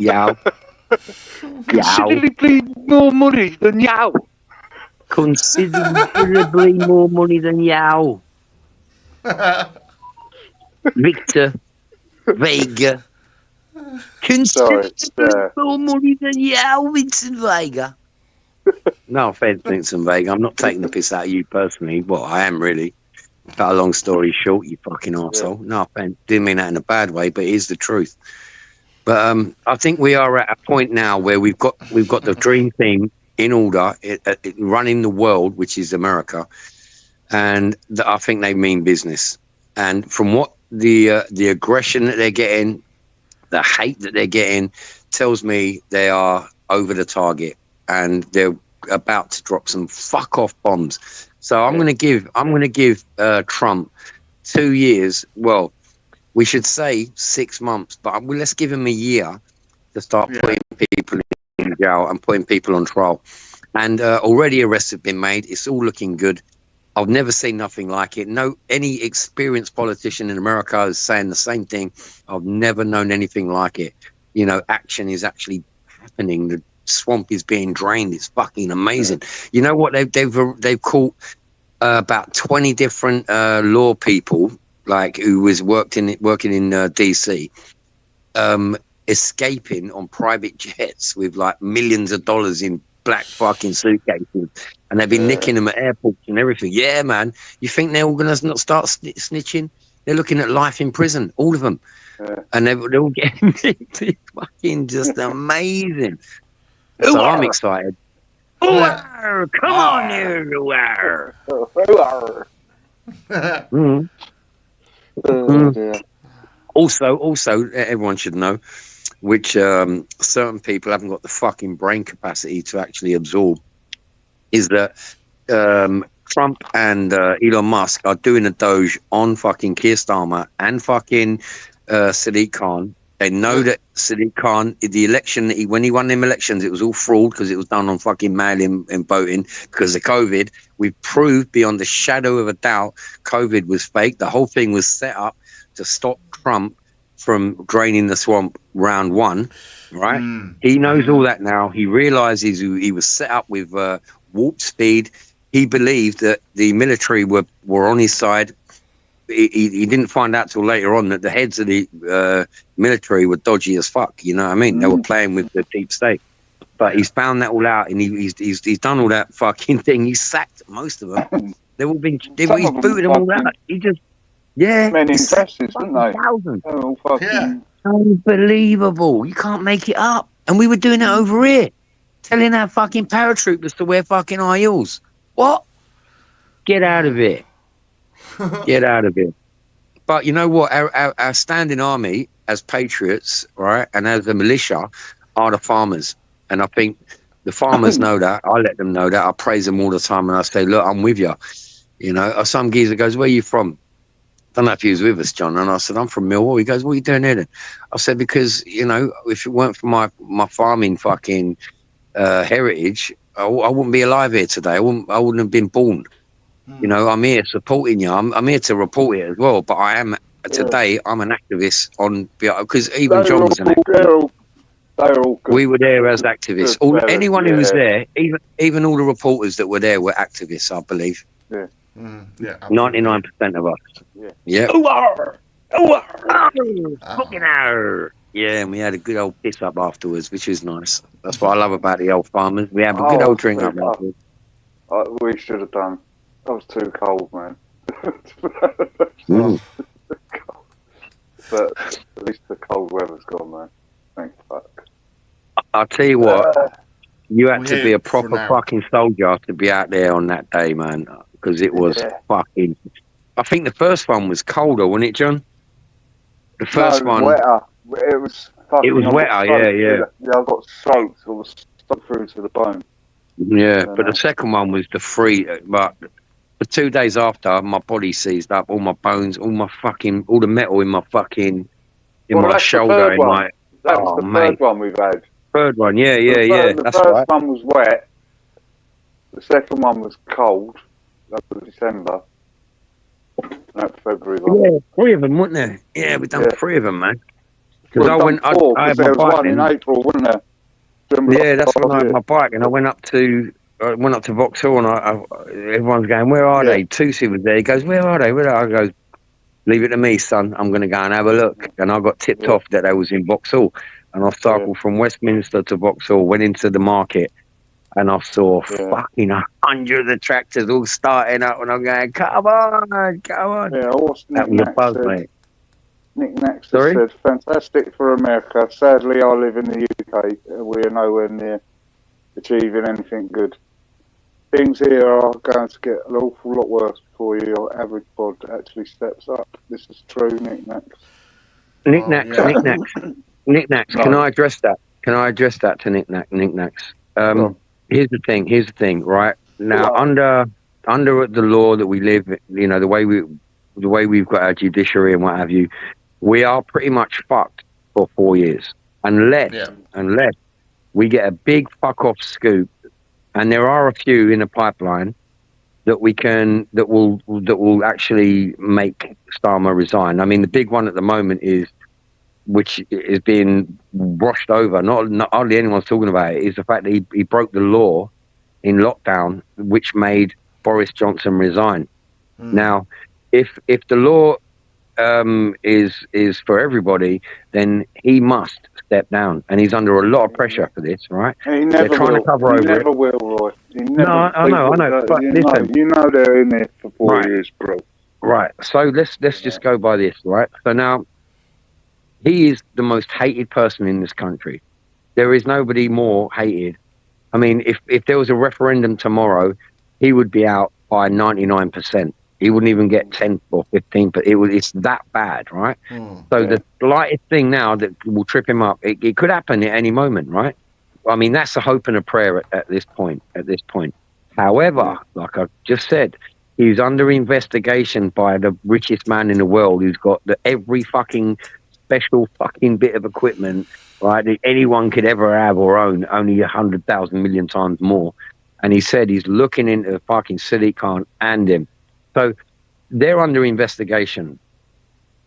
Yow. Considerably more money than Yow. Considerably more money than Yow. Victor Vega. Considerably more money than Yow, Vincent Vega. No offense, Vincent Vega. I'm not taking the piss out of you personally. Well, I am really. Cut a long story short, you fucking arsehole. No offense. Didn't mean that in a bad way, but it is the truth. But I think we are at a point now where we've got the dream team in order, running the world, which is America, and I think they mean business. And from what the aggression that they're getting, the hate that they're getting, tells me they are over the target and they're about to drop some fuck off bombs. So I'm going to give Trump 2 years. Well, we should say 6 months, but let's give him a year to start putting people in jail and putting people on trial. And already arrests have been made. It's all looking good. I've never seen nothing like it. Any experienced politician in America is saying the same thing. I've never known anything like it. Action is actually happening. The swamp is being drained. It's fucking amazing. You know what? They've caught about 20 different law people, like who was working in DC, escaping on private jets with like millions of dollars in black fucking suitcases, and they've been nicking them at airports and everything. Yeah, man. You think they're all going to not start snitching? They're looking at life in prison, all of them, and they're all getting nicked. It's fucking just amazing. So I'm excited. Come on here, Also, everyone should know, which certain people haven't got the fucking brain capacity to actually absorb, is that Trump and Elon Musk are doing a Doge on fucking Keir Starmer and fucking Sadiq Khan. They know that Sadiq Khan, the election, when he won them elections, it was all fraud because it was done on fucking mail-in and voting because of COVID. We proved beyond the shadow of a doubt COVID was fake. The whole thing was set up to stop Trump from draining the swamp round one, right? He knows all that now. He realizes he was set up with warp speed. He believed that the military were on his side. He didn't find out till later on that the heads of the military were dodgy as fuck. You know what I mean? They were playing with the deep state. But he's found that all out, and he's done all that fucking thing. He's sacked most of them. He's booted them all out. He just many impressions, didn't they? Thousands. Unbelievable! You can't make it up. And we were doing it over here, telling our fucking paratroopers to wear fucking high heels. What? Get out of it. Get out of it. But you know what? Our standing army as patriots, right, and as a militia are the farmers. And I think the farmers know that. I let them know that. I praise them all the time, and I say, look, I'm with you. Some geezer goes, where are you from? I don't know if he was with us, John. And I said, I'm from Millwall. He goes, what are you doing here then? I said, because, if it weren't for my farming fucking heritage, I wouldn't be alive here today. I wouldn't have been born. I'm here supporting you. I'm here to report it as well. But I am today. I'm an activist because even John was an activist. They're all good. We were there as activists. Anyone who was there, even all the reporters that were there were activists, I believe. Yeah. 99% of us. Yeah. Fucking hour. Yeah, and we had a good old piss up afterwards, which was nice. That's what I love about the old farmers. We have a good old drink up afterwards. We should have done. I was too cold, man. But at least the cold weather's gone, man. Thank fuck. I'll tell you what, you had to be a proper fucking soldier to be out there on that day, man. because it was fucking. I think the first one was colder, wasn't it, John? The first one. Wetter. It was fucking. It was wetter, yeah. Yeah, I got soaked. I was stuck through to the bone. Yeah, but the second one was the free. But for 2 days after, my body seized up, all my bones, all the metal in my fucking, my shoulder, in my. That was the third one we've had. Third one, yeah. The first one was wet. The second one was cold. That was December. That February one. Yeah, 3 of them, wasn't there? Yeah, we've done 3 of them, man. Because I had there my was bike one in April, wasn't there? Yeah, that's when I had my bike, and I went up to Vauxhall, and everyone's going, "Where are they?" Tusi was there. He goes, "Where are they?" I go, "Leave it to me, son. I'm going to go and have a look." And I got tipped off that they was in Vauxhall, and I cycled from Westminster to Vauxhall, went into the market, and I saw fucking 100 of the tractors all starting up, and I'm going, "Come on!" Yeah, that was a buzz, mate. Nick Nax said, "Fantastic for America. Sadly, I live in the UK. We're nowhere near achieving anything good. Things here are going to get an awful lot worse before your average pod actually steps up." This is true, Nick Nax. Nick Nax. Can I address that? Can I address that to Nick Nax? Here's the thing. Right now, under the law that we live, the way we've got our judiciary and what have you, we are pretty much fucked for 4 years, unless we get a big fuck off scoop, and there are a few in the pipeline that will actually make Starmer resign. I mean, the big one at the moment which is being brushed over. Not hardly anyone's talking about it. Is the fact that he broke the law in lockdown, which made Boris Johnson resign. Now, if the law is for everybody, then he must step down, and he's under a lot of pressure for this, right? He never They're trying will. to cover over never it. Will, Roy. No, I know. But listen, you know they're in there for 4 years, bro. Right. So let's just go by this, right? So now, he is the most hated person in this country. There is nobody more hated. I mean, if there was a referendum tomorrow, he would be out by 99%. He wouldn't even get 10 or 15, but it's that bad, right? The slightest thing now that will trip him up, it could happen at any moment, right? I mean, that's a hope and a prayer at this point. However, like I just said, he's under investigation by the richest man in the world, who's got every fucking special fucking bit of equipment, right, that anyone could ever have or own, only 100,000 million times more. And he said he's looking into the fucking Sadiq Khan and him. So they're under investigation,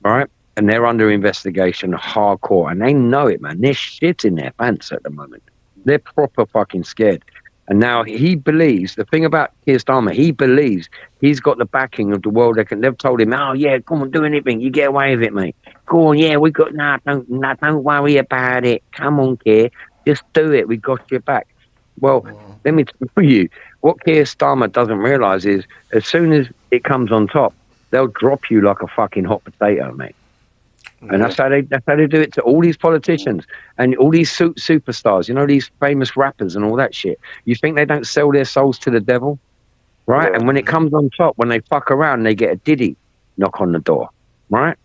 right? And they're under investigation hardcore. And they know it, man. They're shit in their pants at the moment. They're proper fucking scared. And now he believes, the thing about Keir Starmer, he believes he's got the backing of the world. They've told him, "Oh, yeah, come on, do anything. You get away with it, mate. Go on, yeah, we got, don't worry about it. Come on, Keir. Just do it. We got your back." Well, let me tell you, what Keir Starmer doesn't realise is, as soon as it comes on top, they'll drop you like a fucking hot potato, mate. And that's how they do it to all these politicians and all these superstars, these famous rappers and all that shit. You think they don't sell their souls to the devil, right? Yeah. And when it comes on top, when they fuck around, they get a Diddy knock on the door, right?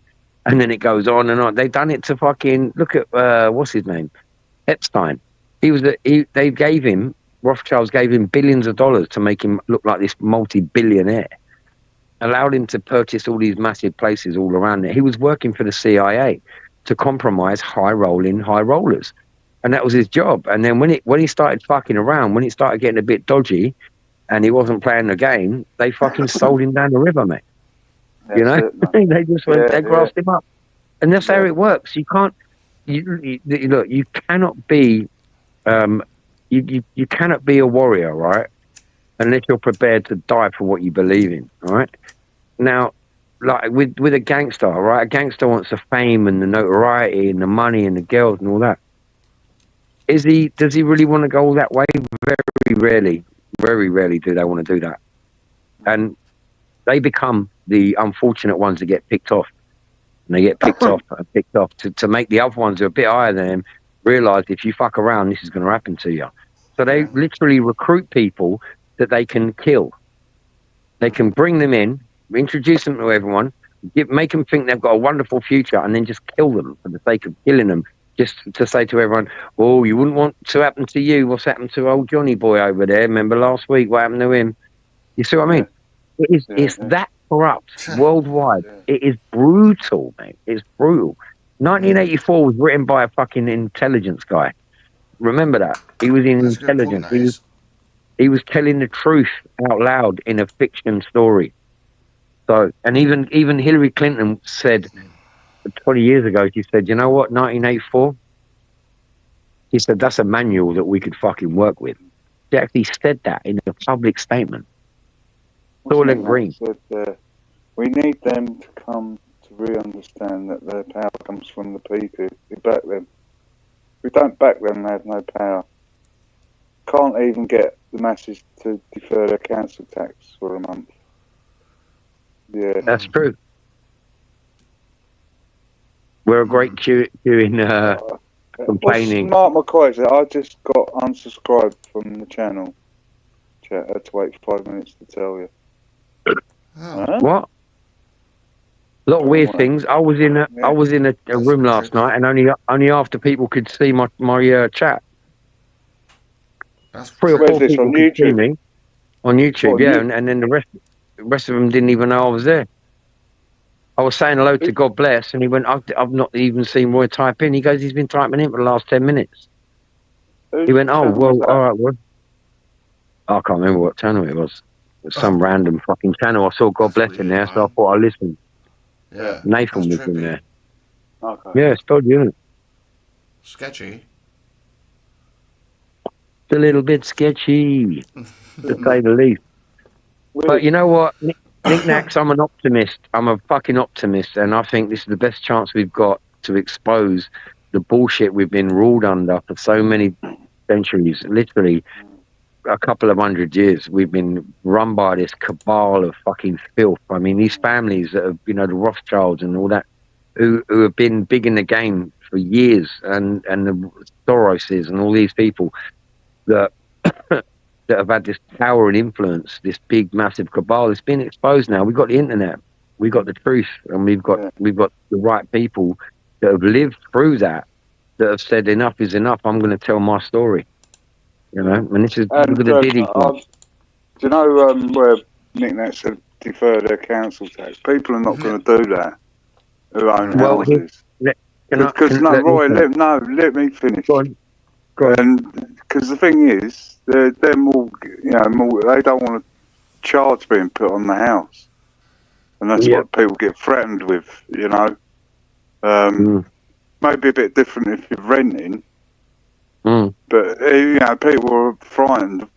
And then it goes on and on. They done it to fucking, look at what's his name, Epstein. They gave him, Rothschilds gave him billions of dollars to make him look like this multi-billionaire. Allowed him to purchase all these massive places all around there. He was working for the CIA to compromise high rollers, and that was his job. And then when he started fucking around, when it started getting a bit dodgy, and he wasn't playing the game, they fucking sold him down the river, mate. They just went, they grassed him up, and that's how it works. You can't, look, you cannot be, you cannot be a warrior, right? Unless you're prepared to die for what you believe in, all right? Now, like with a gangster, right? A gangster wants the fame and the notoriety and the money and the girls and all that. Does he really want to go all that way? Very rarely do they want to do that. And they become the unfortunate ones that get picked off. And they get picked off to make the other ones who are a bit higher than them realise if you fuck around, this is going to happen to you. So they literally recruit people that they can kill. They can bring them in, introduce them to everyone, make them think they've got a wonderful future, and then just kill them for the sake of killing them. Just to say to everyone, oh, you wouldn't want to happen to you. What's happened to old Johnny boy over there? Remember last week what happened to him? You see what I mean? It's that corrupt worldwide. It is brutal, mate. It's brutal. 1984 was written by a fucking intelligence guy. Remember that? He was in intelligence. He was telling the truth out loud in a fiction story. So, and even Hillary Clinton said 20 years ago, she said, you know what, 1984? She said, that's a manual that we could fucking work with. She actually said that in a public statement. Soylent Green. Said, we need them to come to really understand that their power comes from the people. We back them. If we don't back them, they have no power. Can't even get the masses to defer their council tax for a month. Yeah, that's true. We're a great queue in complaining. Mark McCoy said, I just got unsubscribed from the channel. Chat, I had to wait 5 minutes to tell you. What? A lot of weird things. I was in a room last night, and only after people could see my chat. That's 3 or 4 people could see me on YouTube. And then the rest of them didn't even know I was there. I was saying hello to God Bless, and he went, I've not even seen Roy type in. He goes, he's been typing in for the last 10 minutes. He went, oh, well, all right, well. I can't remember what channel it was. It was some random fucking channel. I saw God Bless in there, so I thought I'd listen. Yeah. Nathan was in there. Okay. Yeah, it's dodgy, isn't it? Sketchy. It's a little bit sketchy, to say the least. But you know what? Knickknacks, I'm an optimist. I'm a fucking optimist, and I think this is the best chance we've got to expose the bullshit we've been ruled under for so many centuries. Literally, a couple of 100 years, we've been run by this cabal of fucking filth. I mean, these families that have, the Rothschilds and all that, who have been big in the game for years, and the Soroses and all these people that that have had this power and influence, this big, massive cabal. It's been exposed now. We've got the internet, we've got the truth, and we've got the right people that have lived through that have said enough is enough. I'm going to tell my story. And this is look at the Diddy. Do you know where Knickknack said defer their council tax? People are not going to do that. Who own houses? Let me finish. Go on. And because the thing is, they're more, they don't want a charge being put on the house, and that's what people get threatened with. Maybe a bit different if you're renting, but people are frightened.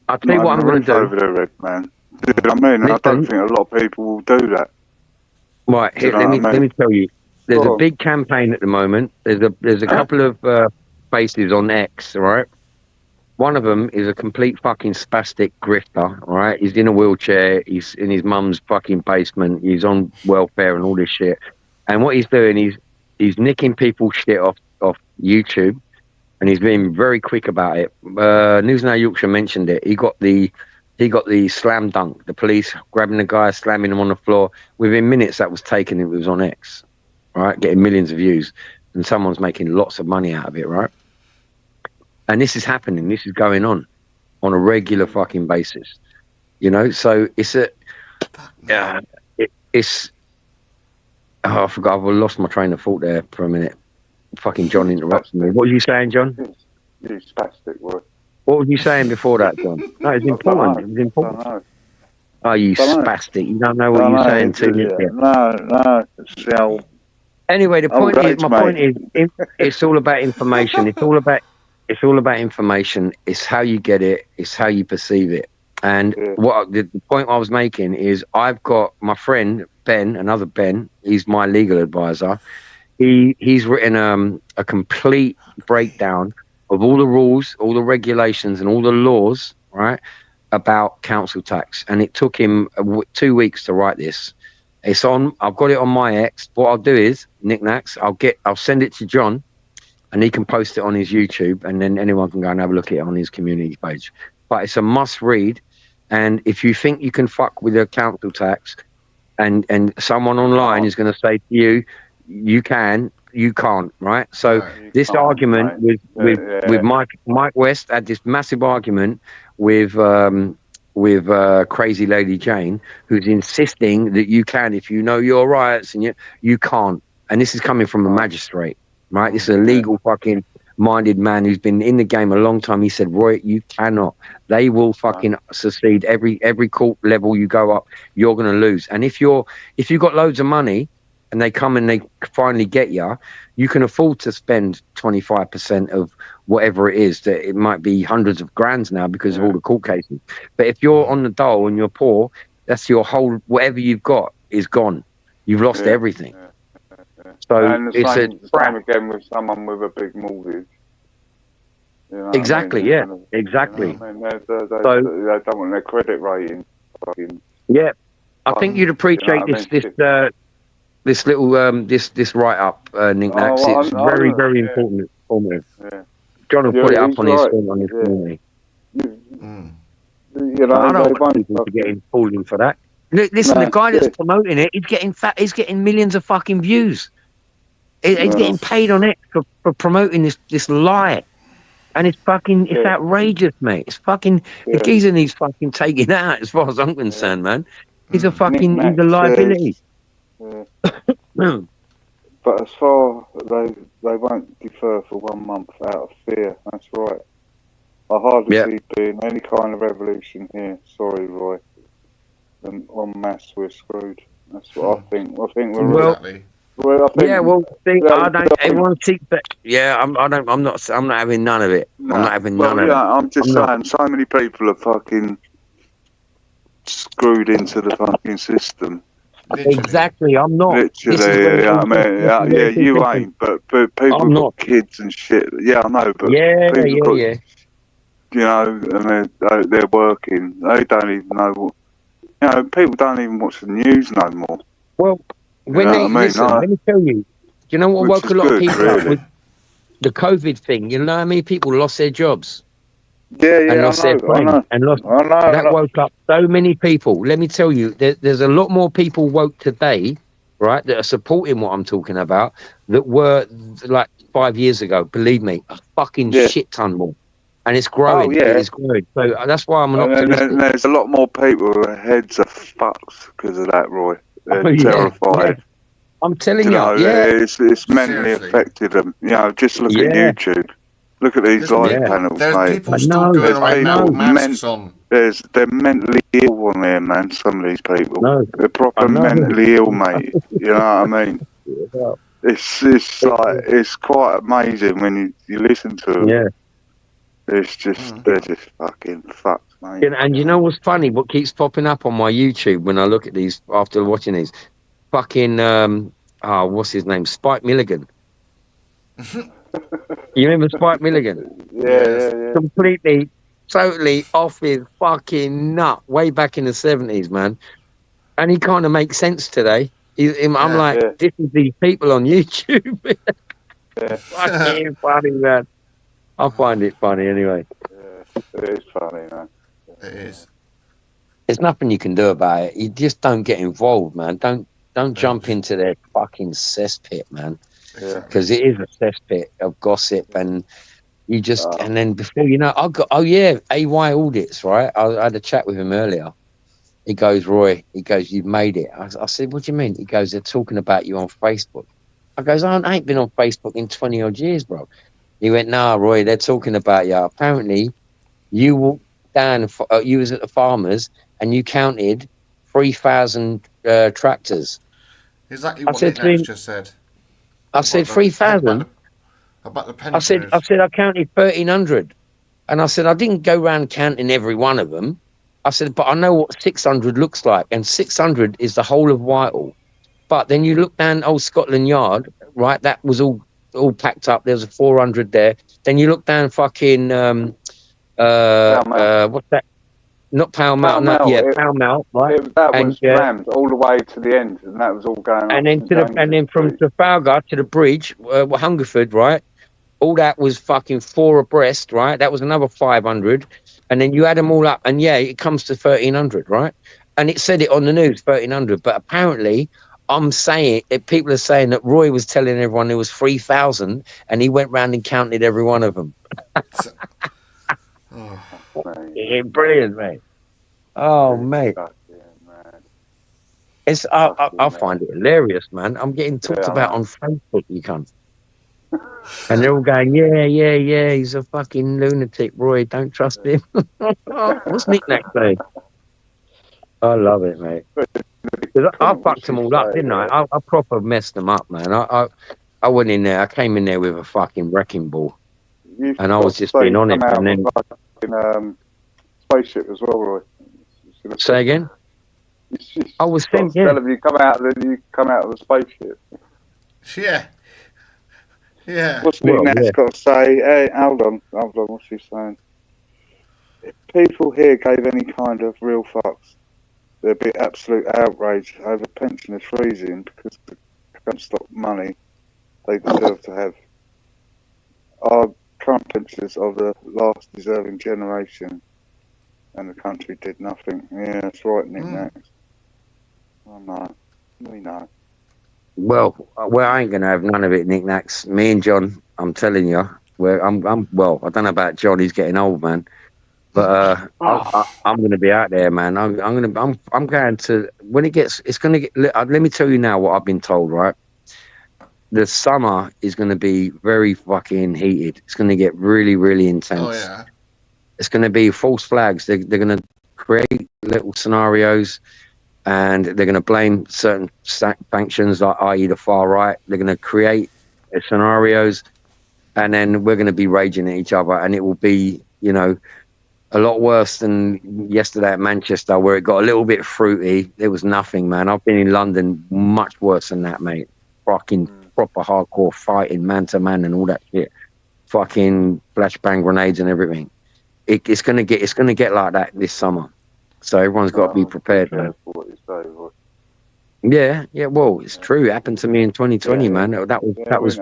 I'll tell you what I'm going to do over their head, man. Do you know what I mean? I don't think a lot of people will do that. Right, here, let me tell you. There's a big campaign at the moment. There's a couple of faces on X, right? One of them is a complete fucking spastic grifter, right? He's in a wheelchair. He's in his mum's fucking basement. He's on welfare and all this shit. And what he's doing, he's nicking people's shit off YouTube, and he's being very quick about it. News Now Yorkshire mentioned it. He got the slam dunk. The police grabbing the guy, slamming him on the floor. Within minutes, that was taken. It was on X, right? Getting millions of views, and someone's making lots of money out of it, right? And this is happening. This is going on a regular fucking basis, So it's I forgot. I've lost my train of thought there for a minute. Fucking John interrupted me. What were you saying, John? You spastic word. What were you saying before that, John? No, it's important. It's important. Oh, you spastic! You don't know what you're saying to me. No. Anyway, my point is, it's all about information. It's all about information. It's how you get it. It's how you perceive it. And the point I was making is, I've got my friend Ben, another Ben. He's my legal advisor. He's written a complete breakdown of all the rules, all the regulations, and all the laws, right, about council tax. And it took him 2 weeks to write this. It's on. I've got it on my X. What I'll do is, Knickknacks, I'll send it to John, and he can post it on his YouTube, and then anyone can go and have a look at it on his community page. But it's a must read, And if you think you can fuck with your council tax, and someone online is going to say to you, you can't, right? So this argument with Mike West had this massive argument with Crazy Lady Jane, who's insisting that you can if you know your rights, and you can't. And this is coming from a magistrate, right? This is a legal fucking minded man who's been in the game a long time. He said, Roy, you cannot. They will fucking succeed every court level you go up, you're going to lose. And if you've got loads of money and they come and they finally get you, you can afford to spend 25% of whatever it is. That it might be hundreds of grands now because of all the court cases. But if you're on the dole and you're poor, that's your whole, whatever you've got is gone. You've lost everything. So and the same again with someone with a big mortgage. You know exactly, exactly. You know I mean? They don't want their credit rating. I think you'd appreciate this little write up, Nick Nax. It's very, very important for me. John will put it up on his thing on his phone. You know, I don't want people to get pulled in for that. Listen, the guy that's promoting it, he's getting millions of fucking views. He's getting paid on it for promoting this lie. And it's outrageous, mate. It's fucking, the geezer needs fucking taking out as far as I'm concerned, man. He's a fucking, he's a liability. But as far they won't defer for 1 month out of fear. That's right. I hardly see being any kind of revolution here. Sorry, Roy. En masse, we're screwed. That's what I think. I think we're everyone thinks that. I'm not having none of it. No. I'm not having none of it. I'm just saying, so many people are fucking screwed into the fucking system. Literally. Exactly, I'm not. Literally, you ain't, but people got kids and shit. Yeah, I know, but you know, and they're working. They don't even know what. You know, people don't even watch the news no more. Well, let me tell you. You know what woke a lot of people up with the COVID thing? You know how many people lost their jobs? And lost their friends. That woke up so many people. Let me tell you, there's a lot more people woke today, right, that are supporting what I'm talking about, that were like 5 years ago. Believe me, a fucking shit ton more. And it's growing. It's growing. So that's why I'm an optimist. There's a lot more people whose heads are fucked because of that, Roy. They're terrified. Yeah. I'm telling you, it's mentally affected them. You know, just look at YouTube. Look at these live panels, there's mate. People still doing masks on. They're mentally ill on there, man. Some of these people, they're proper mentally ill, mate. You know what I mean? It's quite amazing when you listen to them. Yeah. It's just they're just fucking fucked, mate. And you know what's funny? What keeps popping up on my YouTube when I look at these after watching these, fucking what's his name? Spike Milligan. You remember Spike Milligan? Yeah. Completely, totally off his fucking nut way back in the 70s, man. And he kind of makes sense today. I'm like, this is these people on YouTube. Fucking funny, man. I find it funny anyway. Yeah, it is funny, man. It is. There's nothing you can do about it. You just don't get involved, man. Don't jump into their fucking cesspit, man. Because it is a cesspit of gossip, and you just and then before you know, AY Audits, right? I had a chat with him earlier. He goes, Roy, you've made it. I said, what do you mean? He goes, they're talking about you on Facebook. I goes, I ain't been on Facebook in 20 odd years, bro. He went, nah, Roy, they're talking about you. Apparently, you walked down, you was at the farmers, and you counted 3,000 tractors. Exactly what Nick Nax just said. I said 3,000. About the pensioners. I said I counted 1,300, and I said I didn't go around counting every one of them. I said, but I know what 600 looks like, and 600 is the whole of Whitehall. But then you look down Old Scotland Yard, right? That was all packed up. There's a 400 there. Then you look down fucking what's that? Not Pall Mall, Pall Mall, right? That was rammed all the way to the end, and that was all going on. And then from Trafalgar to the bridge, Hungerford, right? all that was fucking 4 abreast, right? That was another 500, and then you add them all up, and yeah, it comes to 1,300, right? And it said it on the news, 1,300, but apparently, people are saying that Roy was telling everyone there was 3,000, and he went round and counted every one of them. Yeah, brilliant, mate. Oh, mate. It's I find it hilarious, man. I'm getting talked about on Facebook, you cunt. And they're all going, yeah, he's a fucking lunatic, Roy, don't trust him. What's Nick Nack saying? I love it, mate. I fucked them all up, didn't I? I proper messed them up, man. I went in there, I came in there with a fucking wrecking ball. And I was just being honest. And then spaceship as well, Roy. Say again? I was saying, yeah. You come out of the spaceship. Yeah. What's Nick Nack's got to say? Hey, hold on. What's he saying? If people here gave any kind of real fucks, there'd be absolute outrage over pensioners freezing because the government stopped money they deserve to have. Our current pensioners are the last deserving generation, and the country did nothing. Yeah, that's right, Nick Nack. Oh no, we know. Well, I ain't gonna have none of it, Nick Nacks. Me and John, I'm telling you, I'm. Well, I don't know about John. He's getting old, man. But I'm gonna be out there, man. I'm going to when it gets. It's gonna get. Let me tell you now what I've been told. Right, the summer is gonna be very fucking heated. It's gonna get really, really intense. Oh yeah. It's gonna be false flags. They're gonna create little scenarios. And they're going to blame certain factions, like i.e. the far right. They're going to create scenarios, and then we're going to be raging at each other, and it will be, a lot worse than yesterday at Manchester, where it got a little bit fruity. There was nothing, man. I've been in London much worse than that, mate. Fucking proper hardcore fighting, man to man, and all that shit. Fucking flashbang grenades and everything. It's going to get like that this summer. So everyone's got to be prepared. Yeah. Well, it's true. It happened to me in 2020, man. That was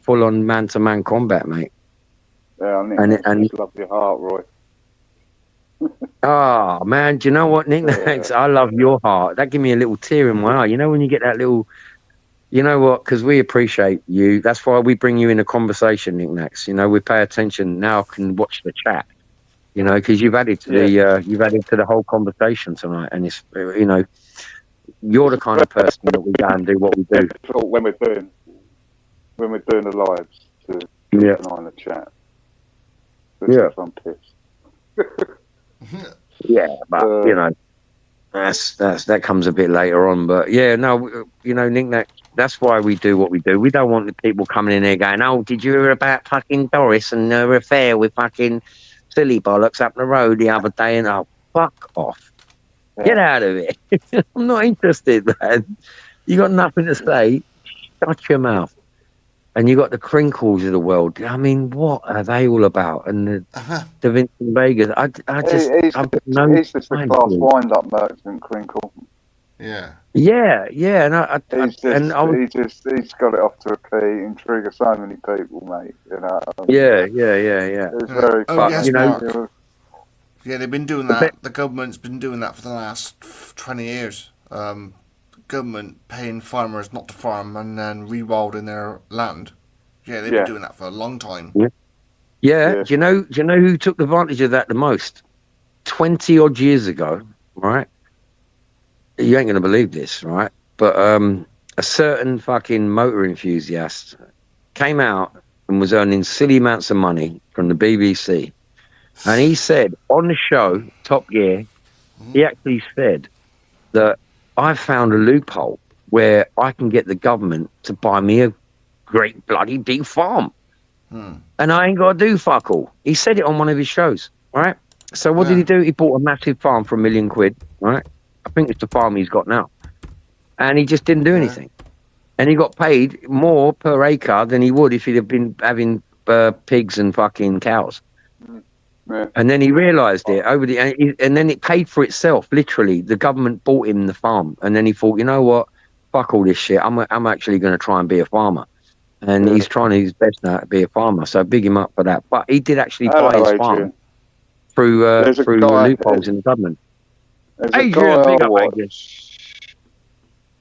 full on man to man combat, mate. Yeah, Nick, I love your heart, Roy. Oh man, do you know what, Nick? Thanks. I love your heart. That gave me a little tear in my eye. You know when you get that little. You know what? Because we appreciate you. That's why we bring you in a conversation, Nick Nax. We pay attention. Now I can watch the chat. Because you've added to the whole conversation tonight, and it's you're the kind of person that we go and do what we do when we're doing the lives to keep an eye on the chat. I'm pissed. Yeah, but that comes a bit later on. But yeah, no, Nick, that's why we do what we do. We don't want the people coming in there going, "Oh, did you hear about fucking Doris and her affair with fucking silly bollocks up the road the other day?" And fuck off. Get out of it. I'm not interested, man. You got nothing to say. Shut your mouth. And you got the Crinkles of the world. I mean, what are they all about? And the Da Vincent Vegas. He's just a class wind-up merchant, Crinkle. Yeah. Yeah. And he's got it off to a key and trigger so many people, mate. Yeah. It's very fun. Yeah, they've been doing that. The government's been doing that for the last 20 years. The government paying farmers not to farm and then rewilding their land. Yeah, they've been doing that for a long time. Yeah. Do you know who took advantage of that the most? 20 odd years ago, right? You ain't gonna believe this, right? But a certain fucking motor enthusiast came out and was earning silly amounts of money from the BBC. And he said on the show, Top Gear, he actually said that I found a loophole where I can get the government to buy me a great bloody big farm. And I ain't got to do fuck all. He said it on one of his shows, right? So what did he do? He bought a massive farm for £1 million, right? I think it's the farm he's got now. And he just didn't do anything. And he got paid more per acre than he would if he'd have been having pigs and fucking cows. And then he realised it and then it paid for itself. Literally, the government bought him the farm, and then he thought, you know what? Fuck all this shit. I'm actually going to try and be a farmer. and he's trying his best now to be a farmer. So big him up for that. But he did actually buy his farm through loopholes in the government. Adrian, big up, Adrian.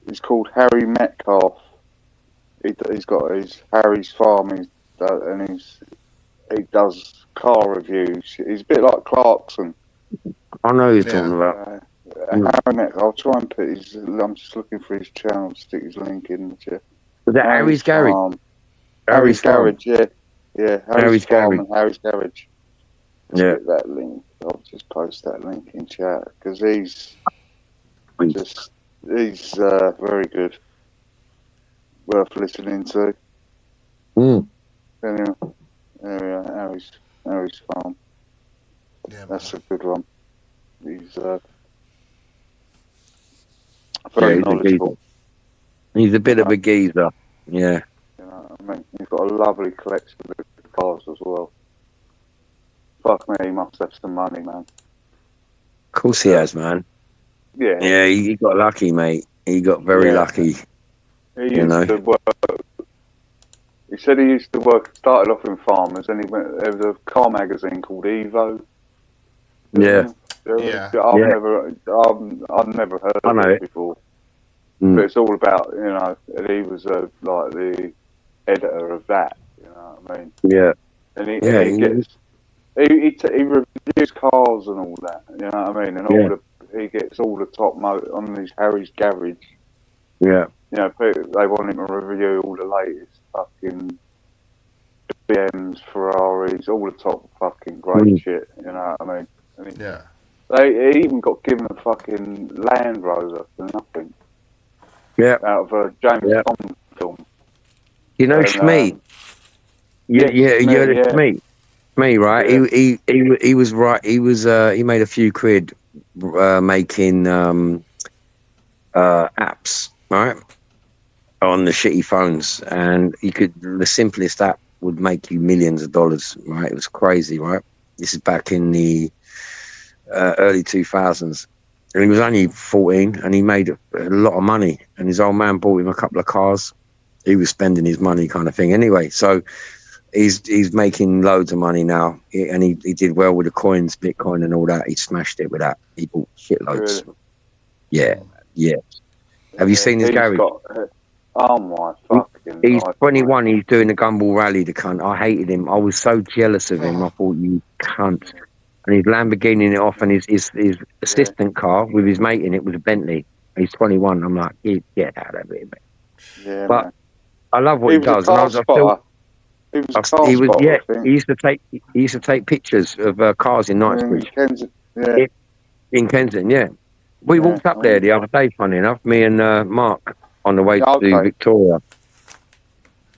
He's called Harry Metcalf. He's got his Harry's Farm, and he does car reviews. He's a bit like Clarkson. I know who you're talking about. Harry Metcalf. I'll try and put his. I'm just looking for his channel. Stick his link in the chat. Was that Harry's Garage? Harry's Garage, yeah. Harry's Farm Garage. and Harry's Garage. Yeah. Get that link. I'll just post that link in chat because he's very good. Worth listening to. Anyway, there we are, Harry's Farm. Yeah, that's a good one. He's very knowledgeable. He's a bit of a geezer. Yeah. You know what I mean? He's got a lovely collection of cars as well. Fuck me, he must have some money, man. Of course he has, man. Yeah. Yeah, he got lucky, mate. He got very lucky. He used to work. He said he used to work. Started off in Farmers, and he went. There was a car magazine called Evo. Yeah. I've never heard of it before. But it's all about, and he was like the editor of that. You know what I mean? Yeah. And he reviews cars and all that. You know what I mean? And he gets all the top on his Harry's Garage. Yeah. You know, they want him to review all the latest fucking BMs, Ferraris, all the top fucking great shit. You know what I mean? He even got given a fucking Land Rover for nothing. Yeah. Out of a James Bond film. You know Shmee? Shmee. Shmee, right? Yeah. He was right. He made a few quid making apps, right? On the shitty phones, and the simplest app would make you millions of dollars, right? It was crazy, right? This is back in the early 2000s, and he was only 14, and he made a lot of money, and his old man bought him a couple of cars. He was spending his money kind of thing anyway, so he's making loads of money now, and he did well with the coins, Bitcoin and all that. He smashed it with that. He bought shitloads. Really? Yeah. Have you seen his garage? Oh my fucking! He's 21. He's doing the Gumball Rally. The cunt. I hated him. I was so jealous of him. I thought, you cunt. And he's Lamborghiniing it off, and his assistant car with his mate in it was a Bentley. He's 21. I'm like, get out of here, mate. Yeah, but man. I love what he does. He used to take pictures of cars in Knightsbridge. In Kensington, yeah. We walked up there the other day, funny enough, me and Mark, on the way to Victoria.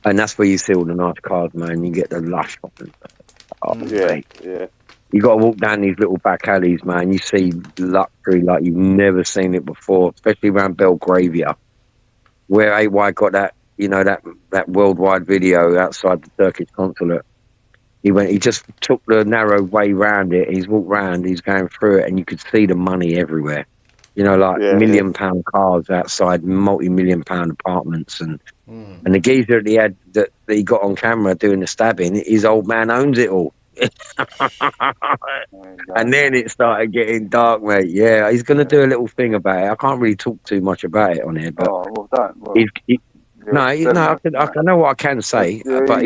And that's where you see all the nice cars, man. You get the lush yeah. You got to walk down these little back alleys, man. You see luxury like you've never seen it before, especially around Belgravia, where AY got that, that worldwide video outside the Turkish consulate. He just took the narrow way round it. He's walked round, he's going through it, and you could see the money everywhere. £1 million cars outside multi-million-pound apartments, and the geezer that he got on camera doing the stabbing, his old man owns it all. And then it started getting dark, mate. Yeah, he's going to do a little thing about it. I can't really talk too much about it on here, but I know what I can say. But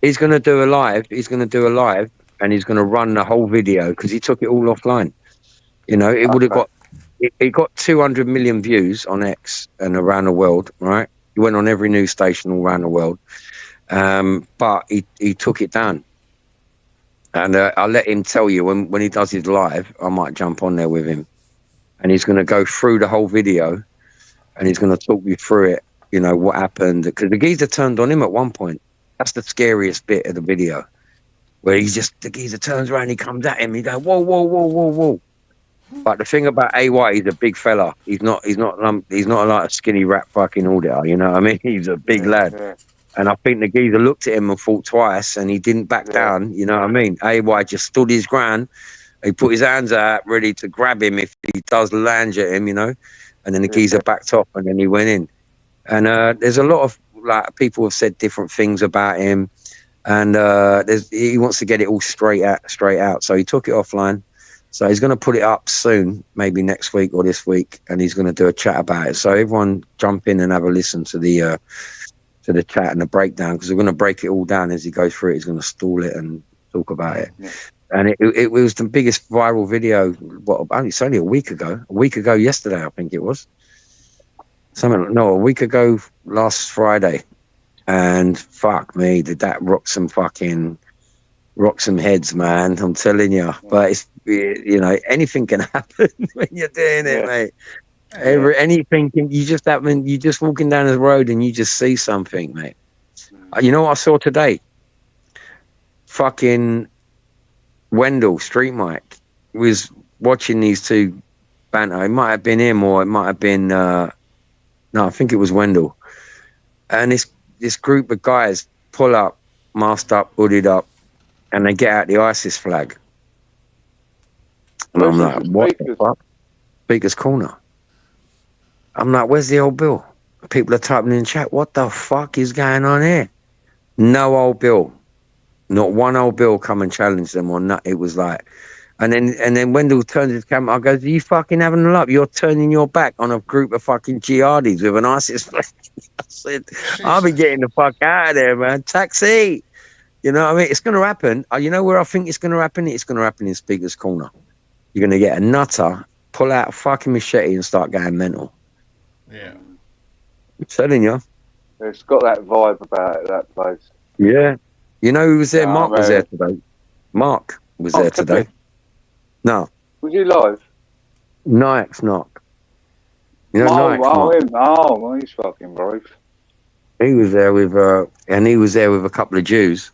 he's going to do a live. He's going to do a live, and he's going to run the whole video because he took it all offline. It would have got. It got 200 million views on X and around the world. Right, he went on every news station all around the world. But he took it down. And I'll let him tell you when he does his live, I might jump on there with him. And he's going to go through the whole video, and he's going to talk you through it, what happened. Because the geezer turned on him at one point. That's the scariest bit of the video, where the geezer turns around, he comes at him, he goes, whoa, whoa, whoa, whoa, whoa. But the thing about AY, he's a big fella. He's not like a skinny rat fucking auditor, you know what I mean? He's a big lad. Yeah. And I think the geezer looked at him and thought twice, and he didn't back down. You know what I mean? AY just stood his ground. He put his hands out, ready to grab him if he does lunge at him, And then the geezer backed off, and then he went in. And there's a lot of like people have said different things about him, and he wants to get it all straight out. So he took it offline. So he's going to put it up soon, maybe next week or this week, and he's going to do a chat about it. So everyone jump in and have a listen to the chat and the breakdown, because we're going to break it all down as he goes through it. He's going to stall it and talk about it. Yeah. And it was the biggest viral video. It's only a week ago yesterday, I think it was. A week ago last Friday. And fuck me, did that rock some heads, man. I'm telling you. But it's, anything can happen when you're doing it, mate. Anything you just walking down the road and you just see something, mate. You know what I saw today? Fucking Wendell, Street Mike, was watching these two banter. It might have been him, or it might have been no, I think it was Wendell. And this group of guys pull up, masked up, hooded up, and they get out the ISIS flag. And I'm like, what the fuck? Speaker's Corner. I'm like, where's the old Bill? People are typing in chat, what the fuck is going on here? No old Bill. Not one old Bill come and challenge them or not. It was like, and then Wendell turned his camera. I goes, are you fucking having a lot? You're turning your back on a group of fucking jihadis with an ISIS flag. I said, I'll be getting the fuck out of there, man. Taxi. You know what I mean? It's going to happen. You know where I think it's going to happen? It's going to happen in Speaker's Corner. You're going to get a nutter, pull out a fucking machete and start going mental. Yeah. I'm telling you. It's got that vibe about it, that place. Yeah. You know who was there? Mark was there today. Mark was there today. No. Was you live? Nike's Knock. You know Nike's he's fucking brave. He was there with a couple of Jews,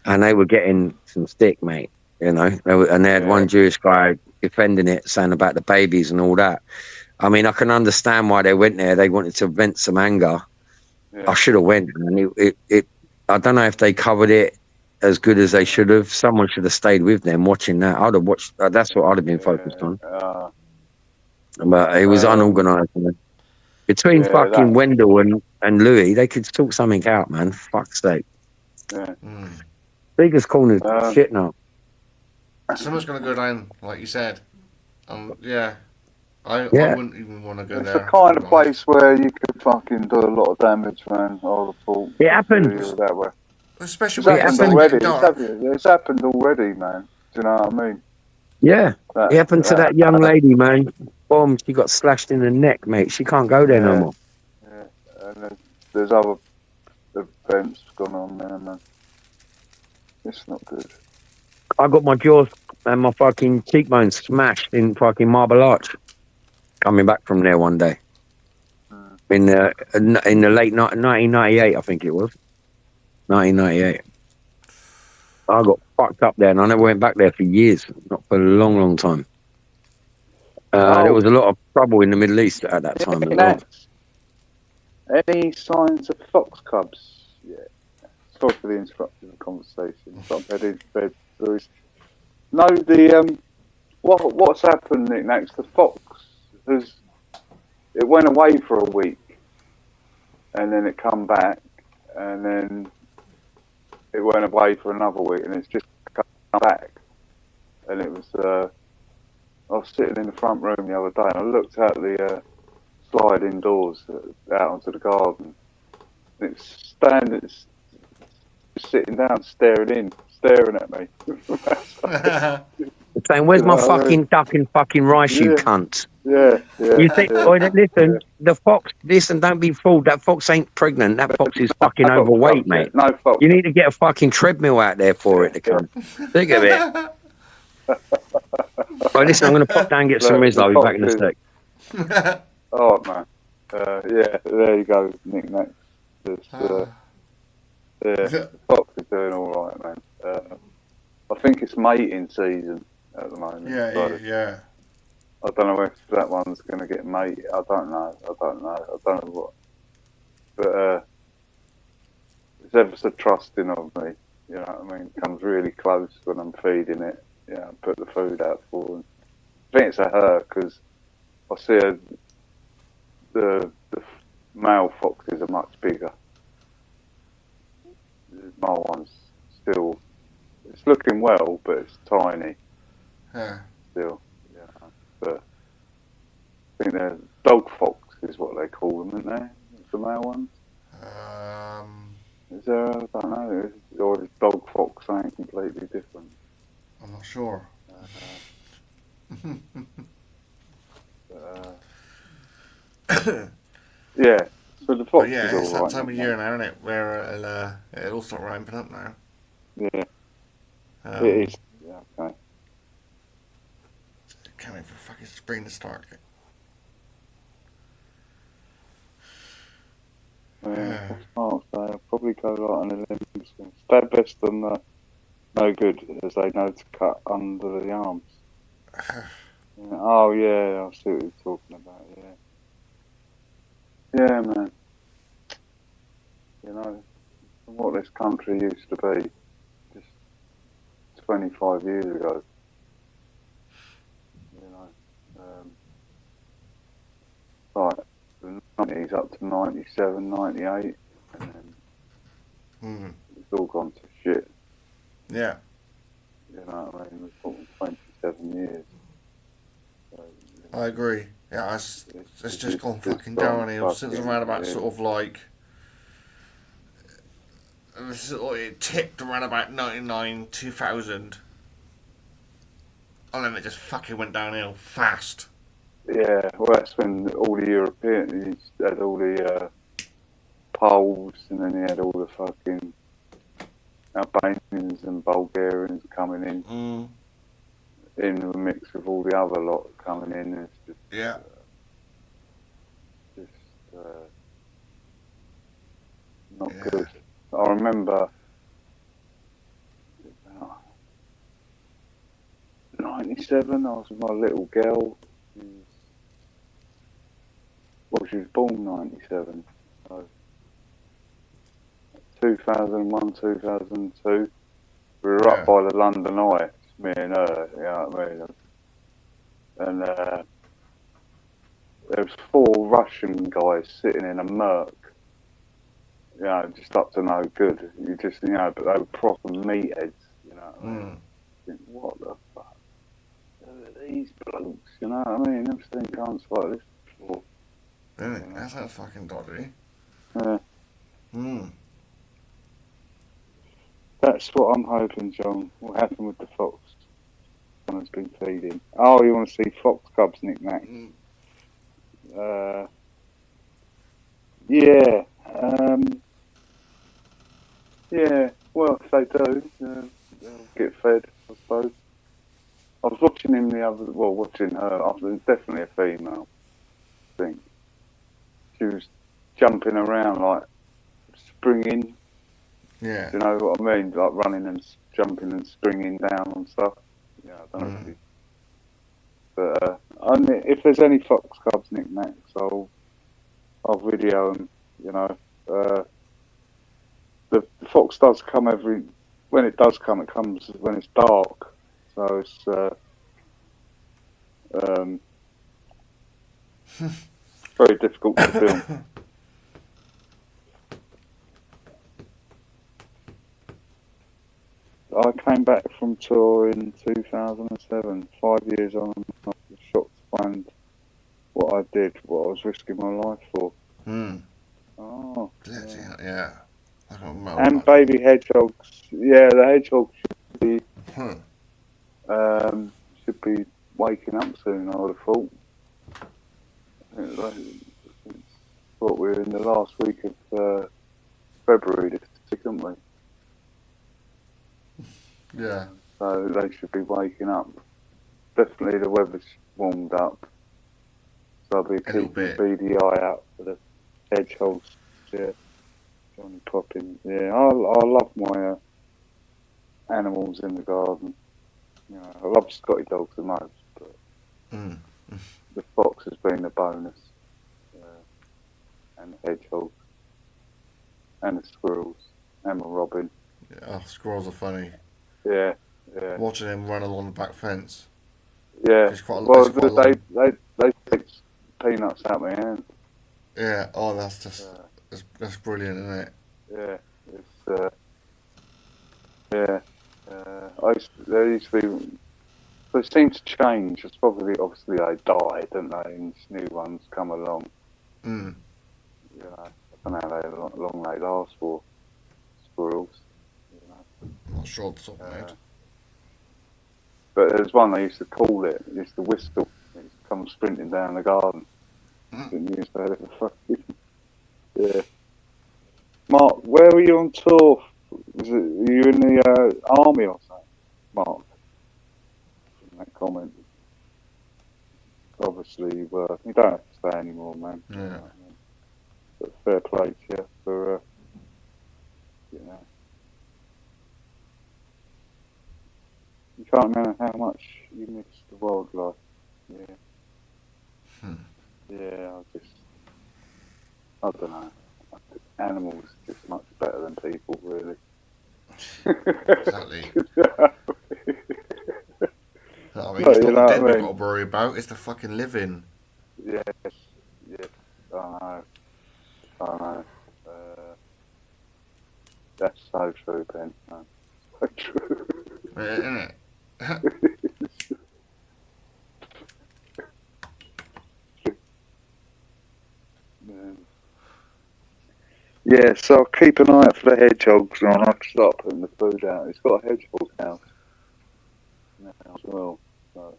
and they were getting some stick, mate. You know, they had one Jewish guy defending it, saying about the babies and all that. I mean, I can understand why they went there. They wanted to vent some anger. Yeah. I should have went, and I don't know if they covered it as good as they should have. Someone should have stayed with them watching that. I'd have watched. That's what I'd have been focused on. But it was unorganised. Between fucking Wendell and Louis, they could sort something out, man. Fuck's sake. Yeah. Speaker's Corner shit now. Someone's going to go down, like you said. I wouldn't even want to go there. It's the kind of place where you could fucking do a lot of damage, man. I would have thought. It happened. That way. Especially when it's already. It's happened already, man. Do you know what I mean? Yeah. It happened to that young lady, man. Boom, she got slashed in the neck, mate. She can't go there no more. Yeah. And there's other events going on there, man. It's not good. I got my jaws and my fucking cheekbones smashed in fucking Marble Arch. Coming back from there one day. In the late 1998, I think it was. 1998. I got fucked up there, and I never went back there for years. Not for a long, long time. There was a lot of trouble in the Middle East at that time as well. Any signs of fox cubs? Yeah. Sorry for the interruption of the conversation. So I'm heading to bed. No, what's happened next? The fox it went away for a week, and then it come back, and then it went away for another week, and it's just come back. And it was I was sitting in the front room the other day, and I looked out the sliding doors out onto the garden. And it's sitting down, staring at me. Saying, "Where's my fucking duck and fucking rice, you cunt?" Yeah. You think? Listen, the fox. Listen, don't be fooled. That fox ain't pregnant. That fox is fucking overweight, mate. No fox. You need to get a fucking treadmill out there for it to come. Think of it. Oh, listen, I'm going to pop down and get some Rizla. I'll be back in a sec. Oh, man. There you go, Nick. Next. The fox is doing all right, man. I think it's mating season at the moment. Yeah. I don't know if that one's going to get mated. I don't know what. But it's ever so trusting of me. You know what I mean? Comes really close when I'm feeding it. Yeah, put the food out for them. I think it's a her because I see the male foxes are much bigger. still, it's looking well, but it's tiny. Yeah. Still, yeah. But I think they're dog fox is what they call them, aren't they? The male ones. Is there? I don't know. Or is dog fox something completely different? I'm not sure. Yeah. So the fox yeah, is it's all that right. time of year now, isn't it? Where it'll all start ramping up now. Yeah. It is. Yeah. Okay. Coming for fucking spring to start. Yeah. So I'll probably go like an Olympics. Stab best and no good as they know to cut under the arms. Yeah. Oh yeah, I see what you're talking about. Yeah. Yeah, man. You know, what this country used to be just 25 years ago. You know, like the 90s up to 97, 98, and then it's all gone to shit. Yeah. You know what I mean? We're talking 27 years. So, I agree. Yeah, it's just gone fucking downhill since around about sort of like. It ticked around about 99, 2000. And then it just fucking went downhill fast. Yeah, well, that's when all the Europeans had all the Poles, and then he had all the fucking Albanians and Bulgarians coming in the mix with all the other lot coming in. It's just, not good. I remember 97, I was with my little girl. She was born 97. So 2001, 2002. We were up by the London Eye, me and her, you know what I mean? And there was 4 Russian guys sitting in a Merc. You know, just up to no good. You just, you know, but they were proper meatheads, you know what I mean? Think, what the fuck? These blokes, you know what I mean? Never seen cunts like this before. Really? That's not fucking dodgy. Yeah. That's what I'm hoping, John. What happened with the fox? Someone's been feeding. Oh, you want to see fox cubs knick-knack? Yeah. Yeah. Well, if they do, they'll get fed, I suppose. I was watching him watching her. It's definitely a female, I think. She was jumping around, like, springing. Yeah. Do you know what I mean? Like running and jumping and springing down and stuff. Yeah, I don't know. But if there's any fox cubs knick-knacks, I'll video them, you know. The fox does come when it does come, it comes when it's dark. So it's very difficult to film. I came back from tour in 2007, 5 years on. I was shocked to find what I did, what I was risking my life for. Oh. Yeah. And baby hedgehogs. Yeah, the hedgehogs should be waking up soon, I would have thought. What, we're in the last week of February this week, aren't we? Yeah. So they should be waking up. Definitely the weather's warmed up. So I'll be keeping a beady eye out for the hedgehogs. Yeah. Johnny Poppins. Yeah, I love my animals in the garden. You know, I love Scotty dogs the most, but the fox has been a bonus. And the hedgehogs. And the squirrels. And my robin. Yeah, squirrels are funny. Yeah. Watching them run along the back fence. Yeah. They take peanuts out my hand. Yeah. Oh, that's just that's brilliant, isn't it? Yeah. It's Yeah. There used to be. They seem to change. It's probably obviously they die, don't they? And new ones come along. Mm. You know, I don't know how long they last for. Squirrels. You know. I'm not sure the top of my head. But there's one they used to call it. It used to whistle. It used to come sprinting down the garden. Didn't use that. Yeah. Mark, where were you on tour? Were you in the army or something? Mark, in that comment. Obviously, you were. You don't have to say anymore, man. Yeah. But fair play to you for, you know. You can't know how much you miss the wildlife. Yeah. Yeah, I don't know. Animals are just much better than people, really. Exactly. I mean, it's not the dead we've got to worry about, it's the fucking living. Yes, I know. That's so true, Ben. No, so true. Yeah, isn't it? Yeah, so I'll keep an eye out for the hedgehogs and I'll have to start putting the food out. It's got a hedgehog house now as well. So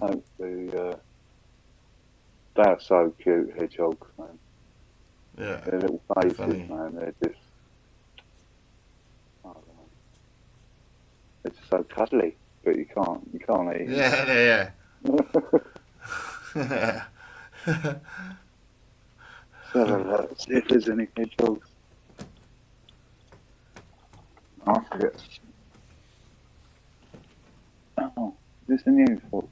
hopefully, they're so cute, hedgehogs, man. Yeah. Their little faces, funny. man, they're just, I don't know. They're just so cuddly, but you can't eat them. Yeah. So let's see if there's any hedgehogs. I forget. Oh, is this a new fox?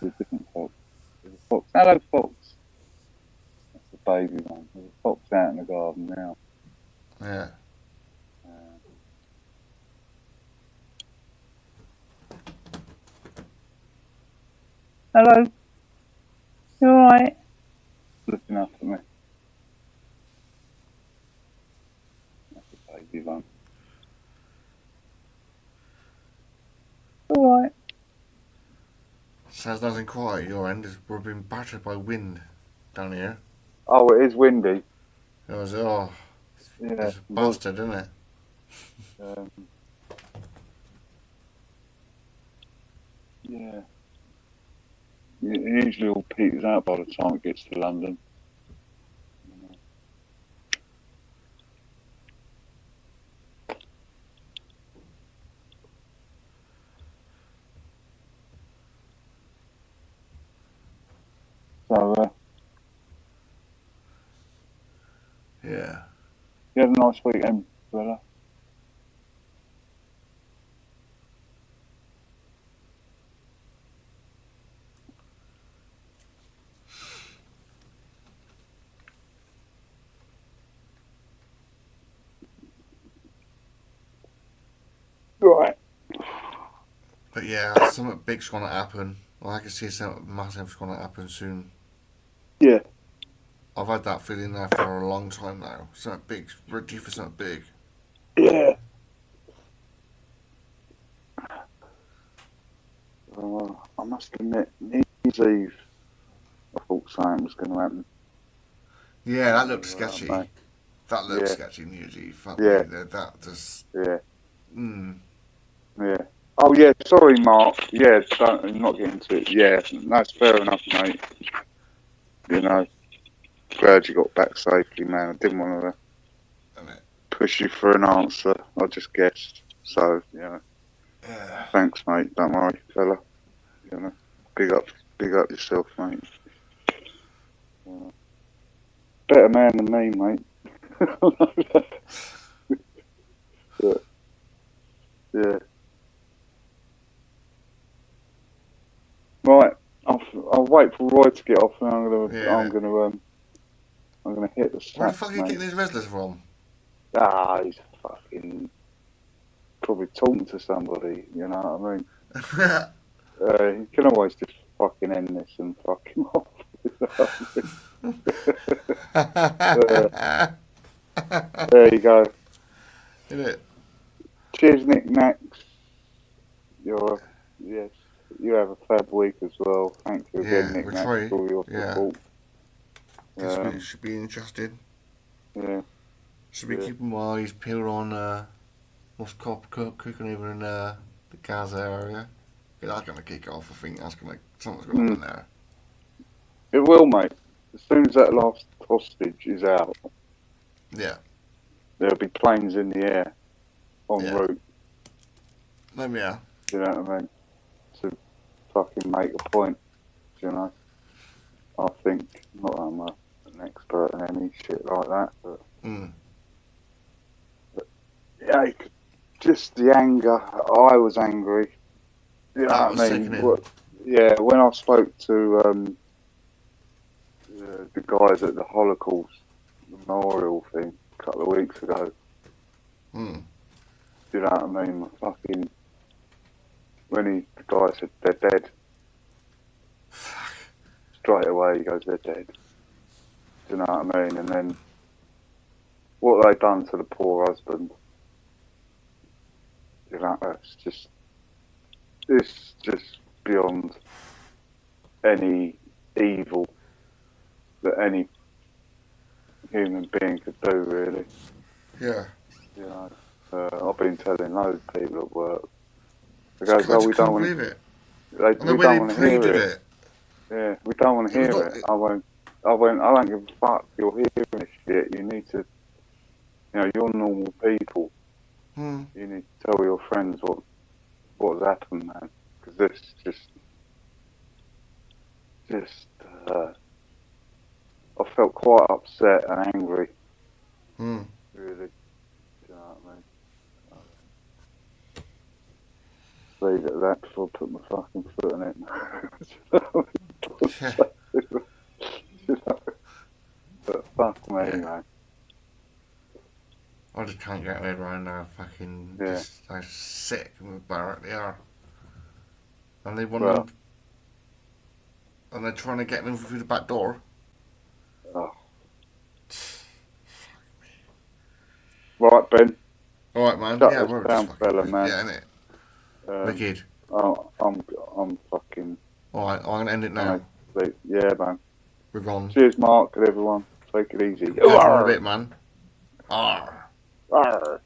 There's a different fox. There's a fox. Hello, fox. That's the baby one. There's a fox out in the garden now. Yeah. Hello. You alright? Looking up at me. That's the baby one. Alright. Sounds nice and quiet at your end. We're being battered by wind down here. Oh, it is windy. It's Yeah. it's a bastard, isn't it? Yeah. It usually all peters out by the time it gets to London. So, Yeah. you had a nice weekend, brother. Right. But yeah, something big's going to happen. Well, I can see something massive's going to happen soon. Yeah. I've had that feeling there for a long time now. Something big's ready for something big. Yeah. I must admit, New Year's Eve, I thought something was going to happen. Yeah, that looked sketchy. Mate. That looked Yeah. sketchy, New Year's Eve. Fuck Yeah. me, that just... Yeah. Yeah. Oh, yeah, sorry, Mark. Yeah, I'm not getting into it. Yeah, that's fair enough, mate. You know, glad you got back safely, man. I didn't want to push you for an answer. I just guessed. So, yeah. Thanks, mate. Don't worry, fella. You know, big up yourself, mate. Better man than me, mate. Yeah. Right, I'll wait for Roy to get off, and I'm gonna hit the straps. Where the fuck are you mate. getting these wrestlers from? He's fucking probably talking to somebody. You know what I mean? You can always just fucking end this and fuck him off. There you go. Isn't it? Cheers, Nick Nax. Yes, you have a fab week as well. Thank you again, Nick Nax, for all your support. This should be interesting. Yeah. Should be keeping my eyes peeled on what's cooking over in the Gaza area. That's going to kick off. I think something's going to happen there. It will, mate. As soon as that last hostage is out, there'll be planes in the air en route. Yeah. Do you know what I mean? To fucking make a point. You know? I think, not that I'm an expert in any shit like that, but yeah, just the anger. I was angry. You know what I mean? When I spoke to the guys at the Holocaust Memorial thing a couple of weeks ago, you know what I mean? Fucking when the guy said they're dead, straight away he goes, they're dead. Do you know what I mean? And then what they done to the poor husband, you know, it's just beyond any evil that any human being could do, really. Yeah. You know, I've been telling loads of people at work. They go, "Oh, we don't want to it." We don't want to hear it. Yeah, we don't want to hear it. I don't give a fuck. You're hearing this shit. You need to, you're normal people. You need to tell your friends what's happened, man. Because this I felt quite upset and angry. Really. Do you know what I mean? Leave it at that before I put my fucking foot in it. But fuck me, man. I just can't get my head around how fucking just how sick and barrack they are. And they want them, and they're trying to get them through the back door. Oh. Right, Ben. Alright, man. Shut this down, fella, man. Yeah, innit? Wicked. I'm fucking... Alright, I'm going to end it now. Yeah, man. We're gone. Cheers, Mark, and everyone. Take it easy. Catch you in a bit, man. Arr. Arr.